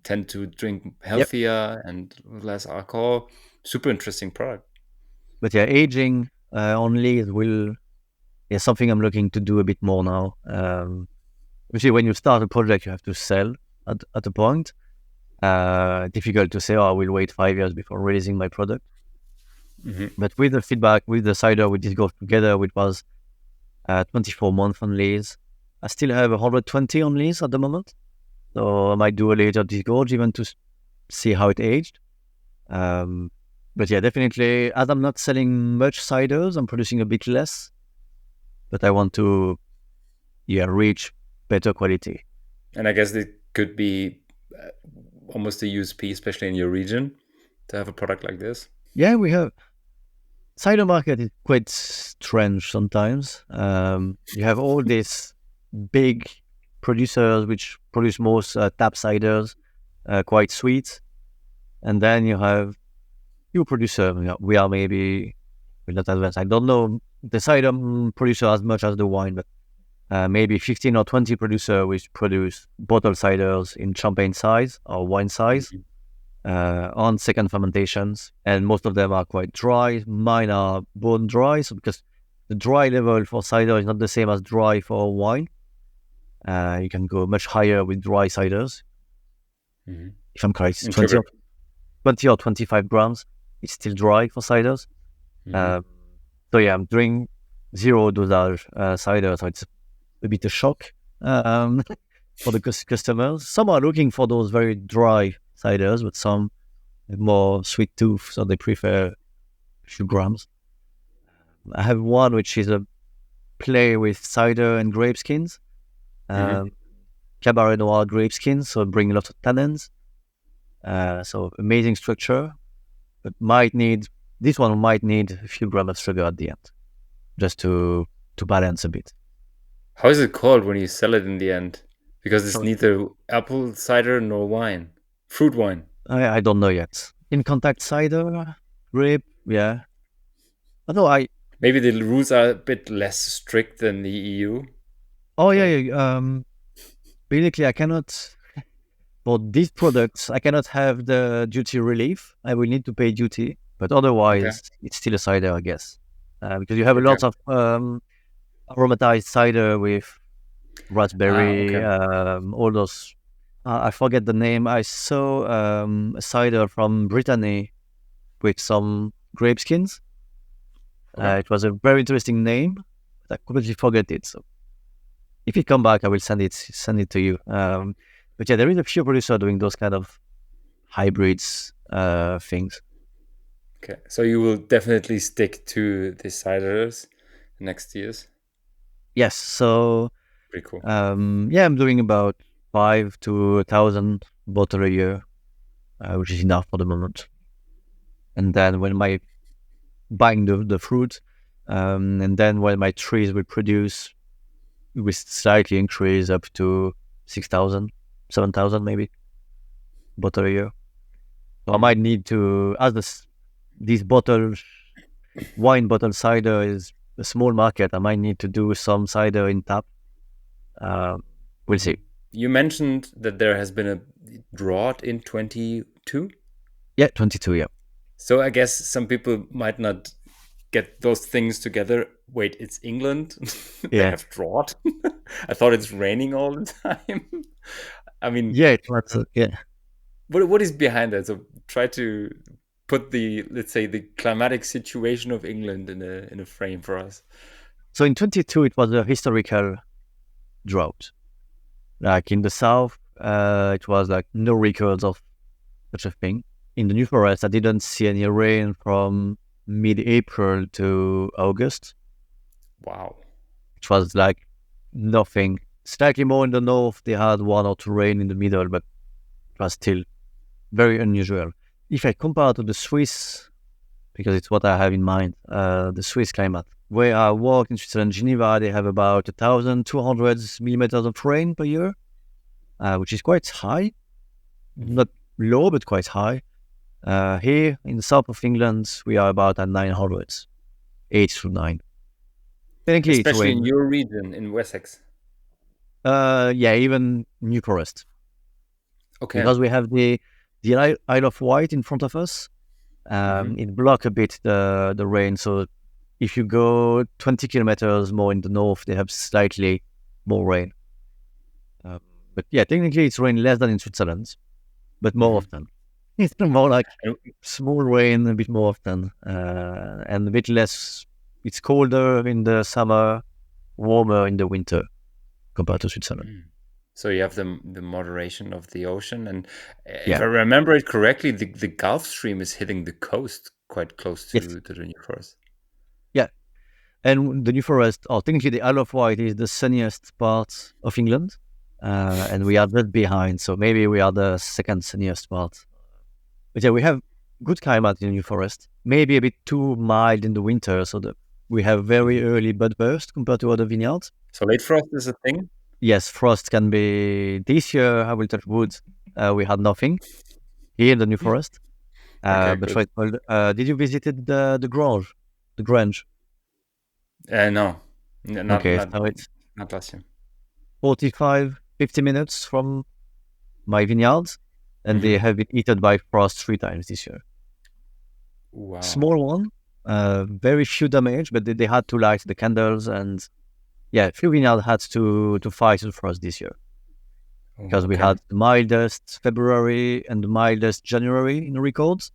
tend to drink Yep. healthier and less alcohol. Super interesting product. But yeah, aging only will something I'm looking to do a bit more now. Usually, when you start a project, you have to sell at a point. Difficult to say, oh, I will wait 5 years before releasing my product. Hmm. But with the feedback, with the cider, we did go together, which was 24 months on lease. I still have 120 on lease at the moment. So I might do a later disgorge even to see how it aged. Um, but yeah, definitely, as I'm not selling much ciders, I'm producing a bit less. But I want to, reach better quality. And I guess it could be uh, almost a USP, especially in your region, to have a product like this. Yeah, we have. Cider market is quite strange sometimes. You have all these big producers which produce most tap ciders, quite sweet, and then you have few producer. We are maybe we're not advanced. I don't know the cider producer as much as the wine, but maybe 15 or 20 producer which produce bottle ciders in champagne size or wine size Mhm. on second fermentations, and most of them are quite dry. Mine are bone dry, so because the dry level for cider is not the same as dry for wine. You can go much higher with dry ciders. If I'm correct, it's 20 or 25 grams. It's still dry for ciders. So yeah, I'm doing zero dosage cider, so it's a bit a shock for the customers. Some are looking for those very dry ciders, but some have more sweet tooth, so they prefer a few grams. I have one which is a play with cider and grape skins. Cabernet Noir grape skins, so bring lots of tannins. So amazing structure, but this one might need a few grams of sugar at the end, just to balance a bit. How is it called when you sell it in the end? Because it's neither apple cider nor wine, fruit wine. I don't know yet. In contact cider, grape, yeah. Although maybe the rules are a bit less strict than the EU. Oh yeah. Basically, I cannot. For these products, I cannot have the duty relief. I will need to pay duty, but otherwise, it's still a cider, I guess, because you have a lot of aromatized cider with raspberry, all those. I forget the name. I saw a cider from Brittany with some grape skins. It was a very interesting name, but I completely forget it. So if it come back, I will send it to you. But yeah, there is a few producers doing those kind of hybrids things. Okay, so you will definitely stick to the ciders next years? Yes, so pretty cool. Yeah, I'm doing about 5 to 1,000 bottles a year, which is enough for the moment. And then when buying the fruit, and then when my trees will produce, we slightly increase up to 6,000, 7,000 maybe bottle a year. So I might need to, as these bottles, wine bottle cider is a small market, I might need to do some cider in tap. We'll see. You mentioned that there has been a drought in 22? Yeah, 22, yeah. So I guess some people might not get those things together. Wait, it's England? They have drought? I thought it's raining all the time. I mean... Yeah, yeah. What is behind that? So try to put let's say, the climatic situation of England in a frame for us. So in 22, it was a historical drought. Like in the south, it was like no records of such a thing. In the New Forest, I didn't see any rain from mid-April to August. Wow. It was like nothing. Slightly more in the north, they had 1 or 2 rain in the middle, but it was still very unusual. If I compare to the Swiss, because it's what I have in mind, the Swiss climate, where I work in Switzerland, Geneva, they have about 1,200 millimeters of rain per year, which is quite high. Not low, but quite high. Here in the south of England, we are about at 900, 8 to 9. Technically, especially in your region, in Wessex. Yeah, even New Forest. Okay. Because we have the Isle of Wight in front of us. It blocks a bit the rain. So if you go 20 kilometers more in the north, they have slightly more rain. But yeah, technically it's rain less than in Switzerland, but more often. It's more like small rain a bit more often, and a bit less. It's colder in the summer, warmer in the winter compared to Switzerland. So you have the moderation of the ocean, and if I remember it correctly, the Gulf Stream is hitting the coast quite close to the New Forest. Yeah, and the New Forest, or technically the Isle of Wight, is the sunniest part of England, and we are just behind. So maybe we are the second sunniest part. But yeah, we have good climate in the New Forest. Maybe a bit too mild in the winter, so that we have very early bud burst compared to other vineyards. So late frost is a thing? Yes, frost can be. This year, I will touch wood. We had nothing here in the New Forest. But did you visit the Grange? The Grange? No, not last year. 45, 50 minutes from my vineyards, and they have been eaten by frost 3 times this year. Wow. Small one, very few damage, but they had to light the candles, and few vineyards had to fight the frost this year because we had the mildest February and the mildest January in the records.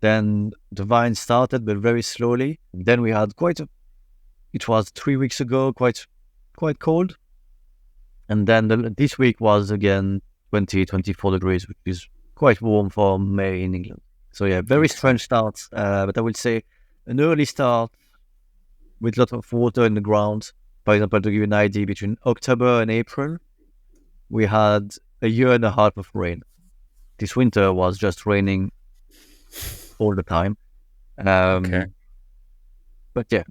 Then the vine started, but very slowly. Then we had it was 3 weeks ago, quite cold. And then this week was again 24 degrees, which is quite warm for May in England. So very strange start. But I would say an early start with a lot of water in the ground. For example, to give you an idea, between October and April, we had a year and a half of rain. This winter was just raining all the time. But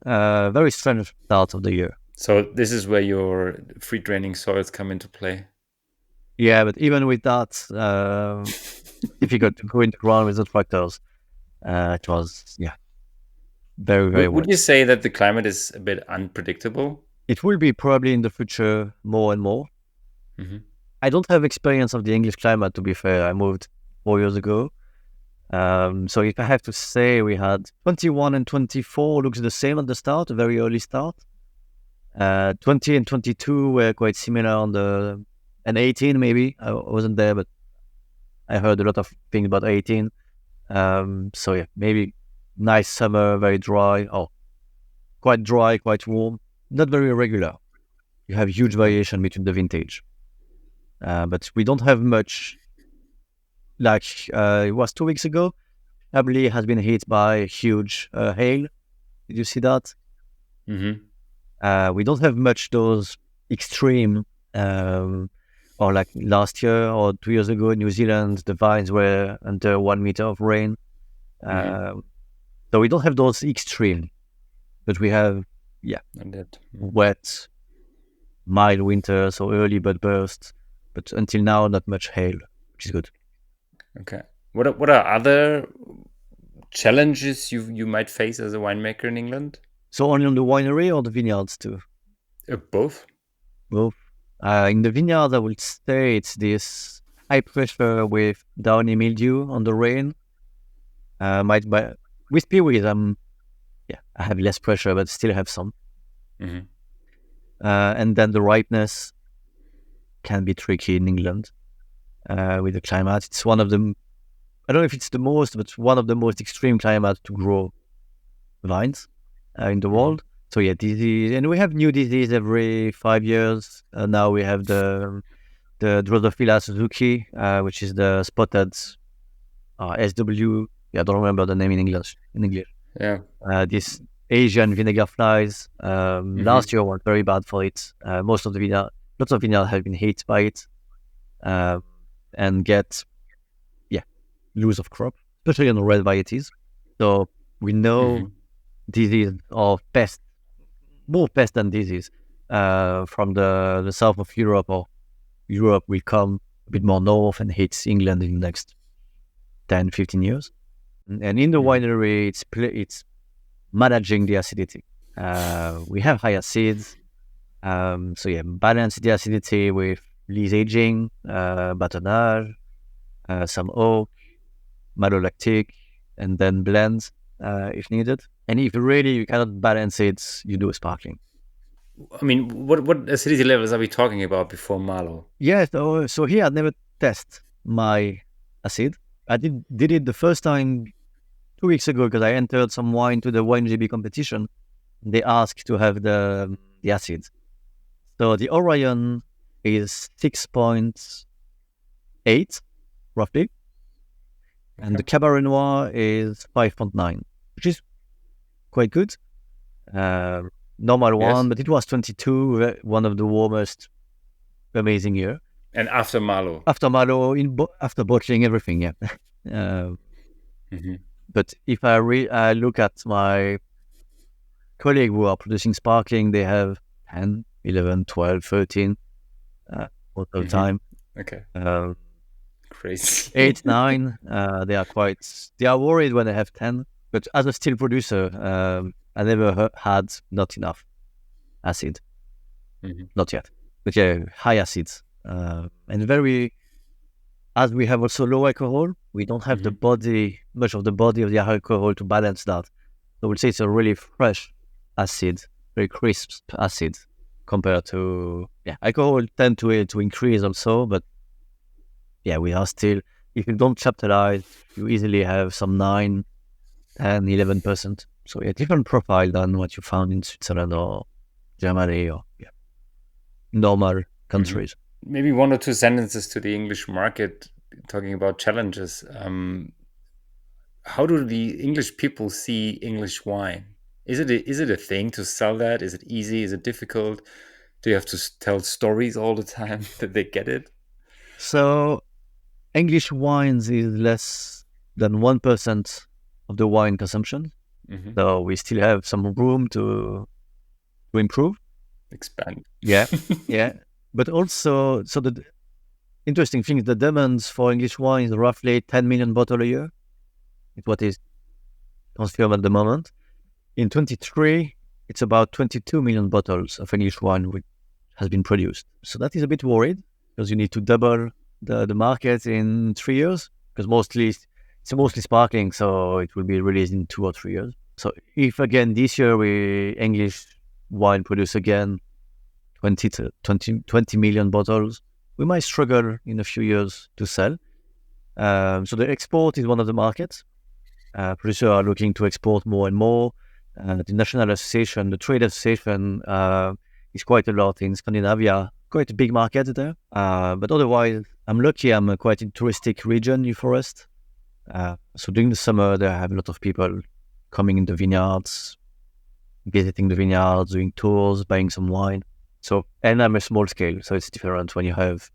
very strange start of the year. So this is where your free draining soils come into play. Yeah, but even with that, difficult to go into ground with the tractors. It was very, very Would you say that the climate is a bit unpredictable? It will be probably in the future more and more. I don't have experience of the English climate, to be fair. I moved 4 years ago. So if I have to say, we had 21 and 24 looks the same at the start, a very early start. 20 and 22 were quite similar and 18 maybe. I wasn't there, but I heard a lot of things about 18. Maybe nice summer, very dry, quite dry, quite warm, not very regular. You have huge variation between the vintage. But we don't have much. Like it was 2 weeks ago, Chablis has been hit by huge hail. Did you see that? We don't have much those extreme, or like last year or 2 years ago in New Zealand, the vines were under 1 meter of rain. So we don't have those extreme, but we have, wet, mild winter, so early bud burst, but until now, not much hail, which is good. Okay. What are other challenges you might face as a winemaker in England? So only on the winery or the vineyards too? Both. Both. In the vineyards, I would say it's this high pressure with downy mildew on the rain. With Piwis, I have less pressure, but still have some. And then the ripeness can be tricky in England. With the climate, it's one of the, I don't know if it's the most, but one of the most extreme climates to grow vines in the world. So disease, and we have new disease every 5 years. Now we have the Drosophila Suzuki, which is the spotted SW. I don't remember the name in English. Yeah. This Asian vinegar flies. Last year was very bad for it. Lots of vineyards have been hit by it. And get loss of crop, especially on the red varieties. So we know disease or pest, more pest than disease, from the south of Europe, or Europe will come a bit more north and hit England in the next 10, 15 years. And in the winery, it's managing the acidity. We have high acids, balance the acidity with lees aging, batonnage, some oak, malolactic, and then blends if needed. And if really you cannot balance it, you do sparkling. I mean, what acidity levels are we talking about before Malo? Yes, so here I never test my acid. I did it the first time 2 weeks ago because I entered some wine to the WineGB competition. They asked to have the acid. So the Orion is 6.8 roughly, and the Cabernet Noir is 5.9, which is quite good. Normal one, but it was 22, one of the warmest, amazing year. And after Malo? After Malo, after bottling everything, yeah. But if I look at my colleague who are producing sparkling, they have 10, 11, 12, 13 most of the time. Okay. Crazy. 8, 9. They are worried when they have 10. But as a still producer, I never had not enough acid. Not yet. But high acids. And as we have also low alcohol, we don't have much of the body of the alcohol to balance that. So we'll say it's a really fresh acid very crisp acid compared to alcohol tend to increase also, but we are still, if you don't chapterize, you easily have some 9, 10, 11%. So different profile than what you found in Switzerland or Germany or normal countries. Maybe one or two sentences to the English market, talking about challenges. How do the English people see English wine? Is it a thing to sell that? Is it easy? Is it difficult? Do you have to tell stories all the time that they get it? So English wines is less than 1% of the wine consumption. So we still have some room to improve. Expand. Yeah. But also, so the interesting thing is the demands for English wine is roughly 10 million bottles a year. It's what is confirmed at the moment. In 23, it's about 22 million bottles of English wine which has been produced. So that is a bit worried because you need to double the market in 3 years because it's mostly sparkling, so it will be released in 2 or 3 years. So if again this year English wine produce again 20 million bottles, we might struggle in a few years to sell. So the export is one of the markets. Producers are looking to export more and more. The National Association, the Trade Association, is quite a lot in Scandinavia. Quite a big market there. But otherwise, I'm lucky. I'm quite in touristic region, New Forest. So during the summer, there I have a lot of people coming in the vineyards, visiting the vineyards, doing tours, buying some wine. So, and I'm a small scale, so it's different when you have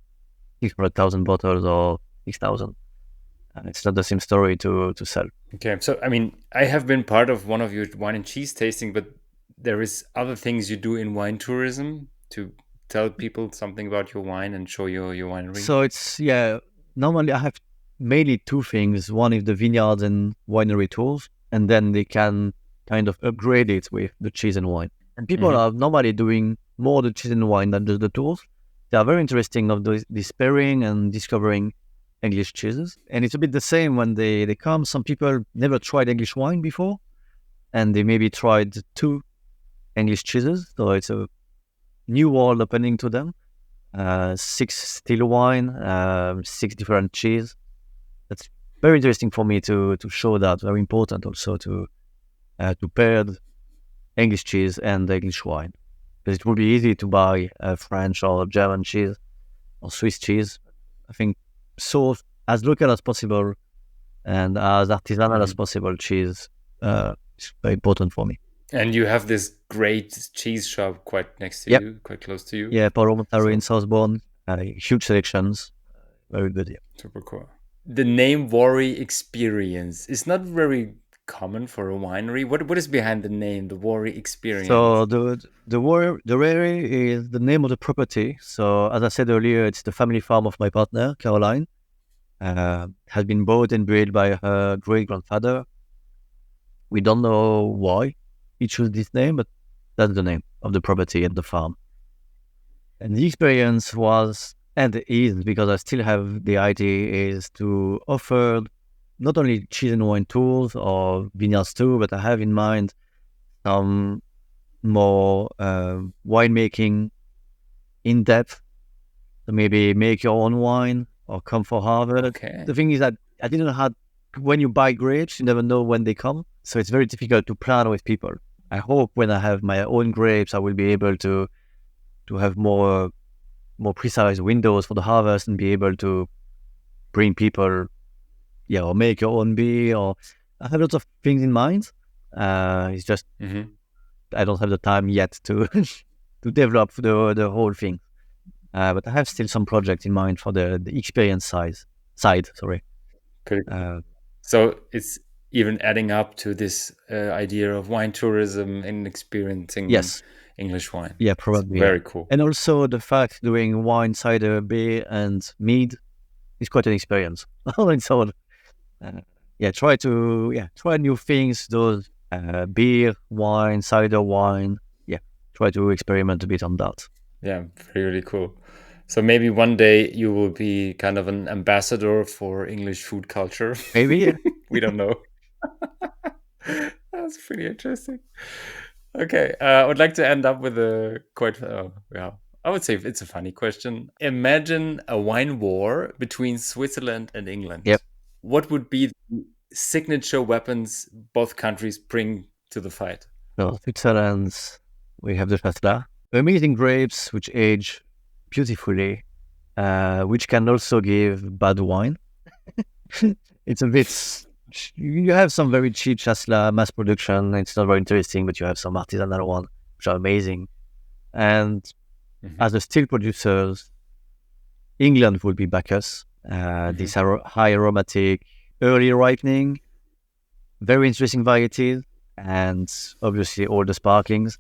600,000 bottles or 6,000. It's not the same story to sell. Okay, so I mean, I have been part of one of your wine and cheese tasting, but there is other things you do in wine tourism to tell people something about your wine and show your winery. So it's normally I have mainly two things. One is the vineyards and winery tours, and then they can kind of upgrade it with the cheese and wine. And people are normally doing more the cheese and wine than just the tours. They are very interesting of this pairing and discovering English cheeses. And it's a bit the same when they come. Some people never tried English wine before, and they maybe tried 2 English cheeses. So it's a new world opening to them. 6 still wine, 6 different cheese. That's very interesting for me to show that. Very important also to pair English cheese and English wine, because it would be easy to buy French or German cheese or Swiss cheese. I think so as local as possible and as artisanal as possible cheese is very important for me. And you have this great cheese shop quite next to you, quite close to you. Yeah, Paolo Montari in Southbourne. Huge selections. Very good, Super cool. The name Wharie Experience is not very common for a winery. What is behind the name, the Wharie Experience? So the Wharie is the name of the property. So as I said earlier, it's the family farm of my partner, Caroline. Has been bought and bred by her great-grandfather. We don't know why he chose this name, but that's the name of the property and the farm. And the experience was, and is, because I still have the idea, is to offer not only cheese and wine tours or vineyards too, but I have in mind some more winemaking in depth. So maybe make your own wine or come for harvest. Okay. The thing is that I didn't have, when you buy grapes, you never know when they come. So it's very difficult to plan with people. I hope when I have my own grapes, I will be able to have more precise windows for the harvest and be able to bring people, or make your own beer. Or I have lots of things in mind. It's just I don't have the time yet to to develop the whole thing. But I have still some projects in mind for the experience side. Sorry. So it's even adding up to this idea of wine tourism and experiencing English wine. Yeah, probably. Very cool. And also the fact doing wine, cider, beer, and mead is quite an experience. All in all, try new things. Those beer, wine, cider, wine. Yeah, try to experiment a bit on that. Yeah, really cool. So maybe one day you will be kind of an ambassador for English food culture. Maybe. We don't know. That's pretty interesting. Okay, I would like to end up with a quite, yeah, I would say it's a funny question. Imagine a wine war between Switzerland and Yep. England. What would be the signature weapons both countries bring to the fight? No, Switzerland, we have the Chasselas. Amazing grapes which age beautifully, which can also give bad wine. It's a bit. You have some very cheap Chasselas mass production. It's not very interesting, but you have some artisanal one which are amazing. And Mhm, as a steel producers, England would be Bacchus. mhm. These are high aromatic, early ripening, very interesting varieties, and obviously all the sparklings,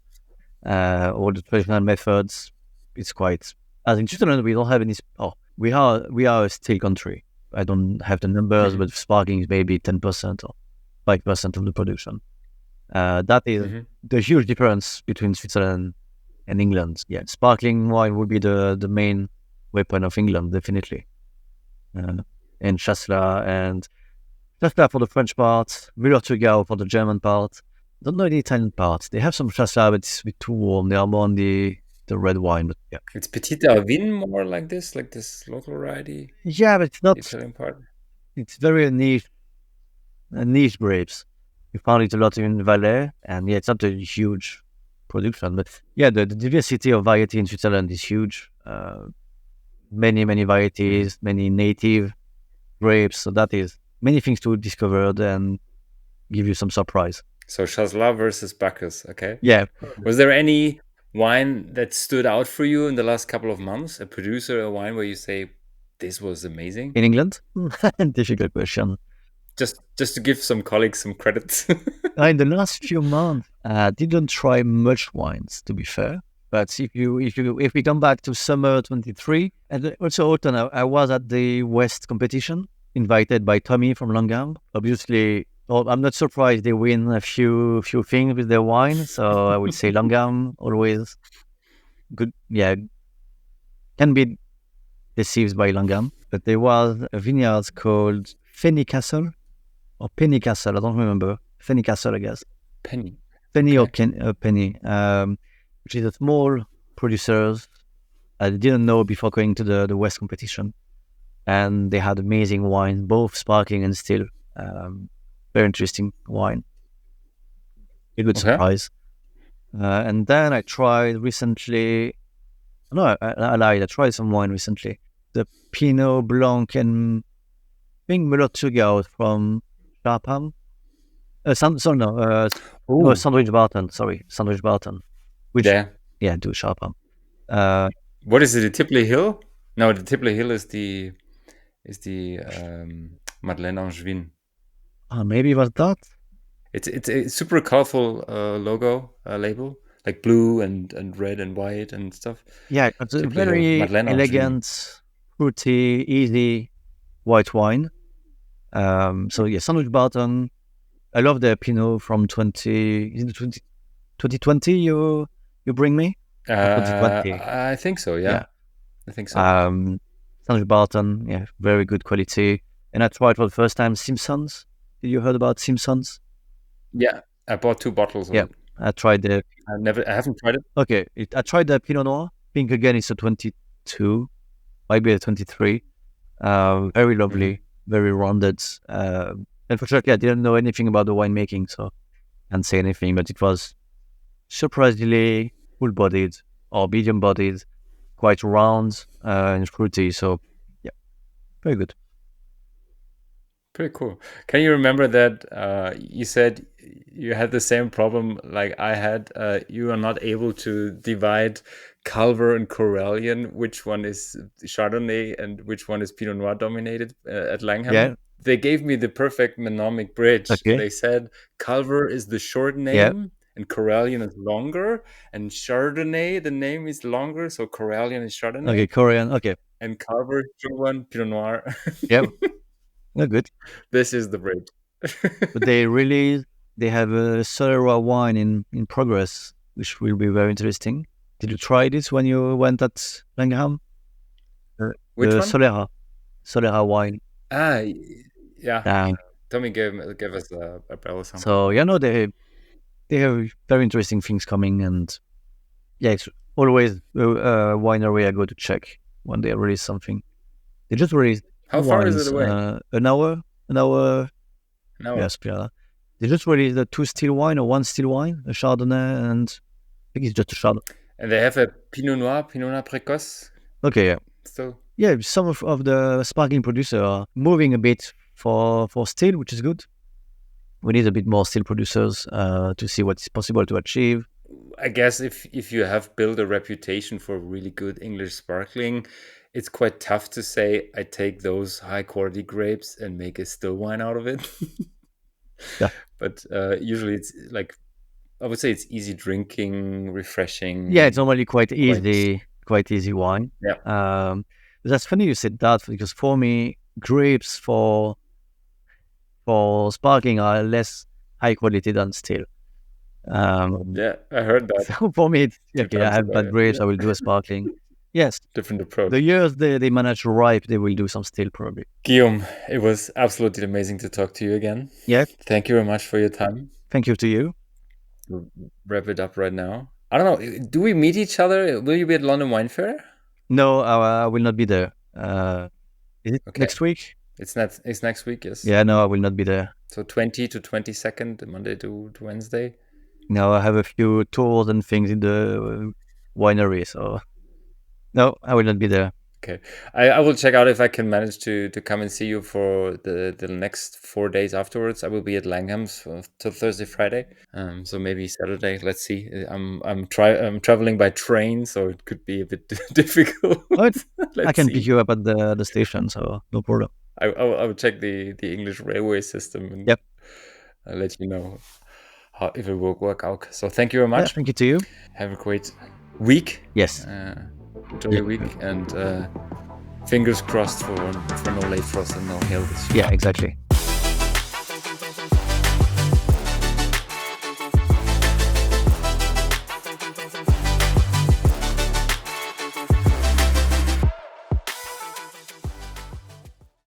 all the traditional methods. It's quite. As in Switzerland, we don't have any. Oh, we are a steel country. I don't have the numbers, Mhm, but sparkling is maybe 10% or 5% of the production. That is mhm. the huge difference between Switzerland and England. Yeah, sparkling wine would be the main weapon of England, definitely. Uh, and Chasselas for the French part, Müller-Thurgau for the German part. Don't know the Italian part. They have some Chasselas, but it's a bit too warm. They are more on the red wine. But yeah, It's Petit Alvin more like this local variety, yeah, but it's not. the Italian part. It's very niche grapes. You find it a lot in Valais, and yeah, it's not a huge production, but yeah, the diversity of variety in Switzerland is huge. Many Mhm. varieties, many native grapes. So that is many things to discover and give you some surprise. So Chasselas versus Bacchus, okay? Yeah, Was there any wine that stood out for you in the last couple of months? A producer, a wine where you say, this was amazing? in England, difficult question. Just to give some colleagues some credit. In the last few months, didn't try much wines, to be fair. But if we come back to summer 23 and also autumn, I was at the West competition, invited by Tommy from Langham. Obviously, well, I'm not surprised they win a few things with their wine. So I would say Langham always good. Yeah, can be deceived by Langham. But there was a vineyard called Fenny Castle or Penny Castle. I don't remember. Fenny Castle, I guess. Penny. Penny or Okay. Penny, which is a small producers. I didn't know before going to the West competition, and they had amazing wine, both sparkling and still. Very interesting wine. A good Okay. surprise. And then I tried recently. No, I lied. I tried some wine recently. The Pinot Blanc and I think Müller from Sharpham. Sorry, no, no, Oh, Sandwich Barton. Sorry, Sandwich Barton. Which, there. yeah, do Sharpham. Uh, What is it? The Tipley Hill? No, the Tipley Hill is the Madeleine Angevin. maybe it was that. It's a super colorful logo label, like blue and red and white and stuff. Yeah, it's a Tipley Hill, very Madeleine Angevin. elegant, fruity, easy white wine. So yeah, Sandwich Barton. I love the Pinot from 20. Is it 2020 you bring me? Or 2020? I think so. Yeah. Yeah, I think so. Um, Sandwich Barton. Yeah, very good quality. And I tried for the first time Simpsons. Did you heard about Simpsons? Yeah, I bought 2 bottles of Yeah, it. I tried the. I haven't tried it. Okay, I tried the Pinot Noir. I think again it's a 22, maybe a 23. Very Hmm. lovely, very rounded. Unfortunately, I didn't know anything about the winemaking, so I can't say anything. But it was surprisingly full-bodied or medium-bodied, quite round and fruity. So yeah, very good. Pretty cool. Can you remember that you said you had the same problem like I had? You are not able to divide Calver and Corellian, which one is Chardonnay and which one is Pinot Noir dominated at Langham. Yeah. They gave me the perfect mnemonic bridge. Okay. They said Calver is the short Yeah. name and Corellian is longer, and Chardonnay, the name is longer, so Corellian is Okay. Chardonnay, Korean. Okay. and Calver, short one, Pinot Noir. Yeah. No good. This is the bridge. But they have a Solera wine in progress, which will be very interesting. Did you try this when you went at Langham? Which The one? Solera wine. Ah, yeah. Uh, Tommy gave us a bell or something. so yeah, no, they. they have very interesting things coming, and yeah, it's always a winery I go to check when they release something. They just released How far is wines, it away? an hour. An hour. Yes, yeah. They just released a 2 still wine or 1 still wine, a Chardonnay, and I think it's just a Chardonnay. And they have a Pinot Noir Précoce. Okay, yeah. Still. Yeah, some of the sparkling producers are moving a bit for still, which is good. We need a bit more still producers to see what's possible to achieve. I guess if you have built a reputation for really good English sparkling, it's quite tough to say I take those high quality grapes and make a still wine out of it. Yeah. But usually it's like, I would say it's easy drinking, refreshing. Yeah, it's normally quite easy wine. Yeah. That's funny you said that, because for me, grapes for sparkling are less high quality than still. Yeah, I heard that. So for me, it's okay. I have ago, bad grapes. yeah. I will do a sparkling. Yes, Different approach. the years they manage to ripe, they will do some still probably. Guillaume, it was absolutely amazing to talk to you again. Yeah. Thank you very much for your time. Thank you to you. We'll wrap it up right now. I don't know. Do we meet each other? Will you be at London Wine Fair? No, I will not be there. Is it next week? It's next week, yes. Yeah, no, I will not be there. So 20 to 22nd, Monday to Wednesday. No, I have a few tours and things in the winery, so no, I will not be there. Okay, I will check out if I can manage to come and see you for the next 4 days afterwards. I will be at Langham's till Thursday, Friday. So maybe Saturday. Let's see. I'm traveling by train, so it could be a bit difficult. But I can pick you up at the station, so no problem. I will check the English railway system and Yep. I'll let you know how if it will work out. So thank you very much. Yeah, thank you to you. Have a great week. Yes. Enjoy your week, and fingers crossed for no late frost and no hail this year. Yeah, exactly.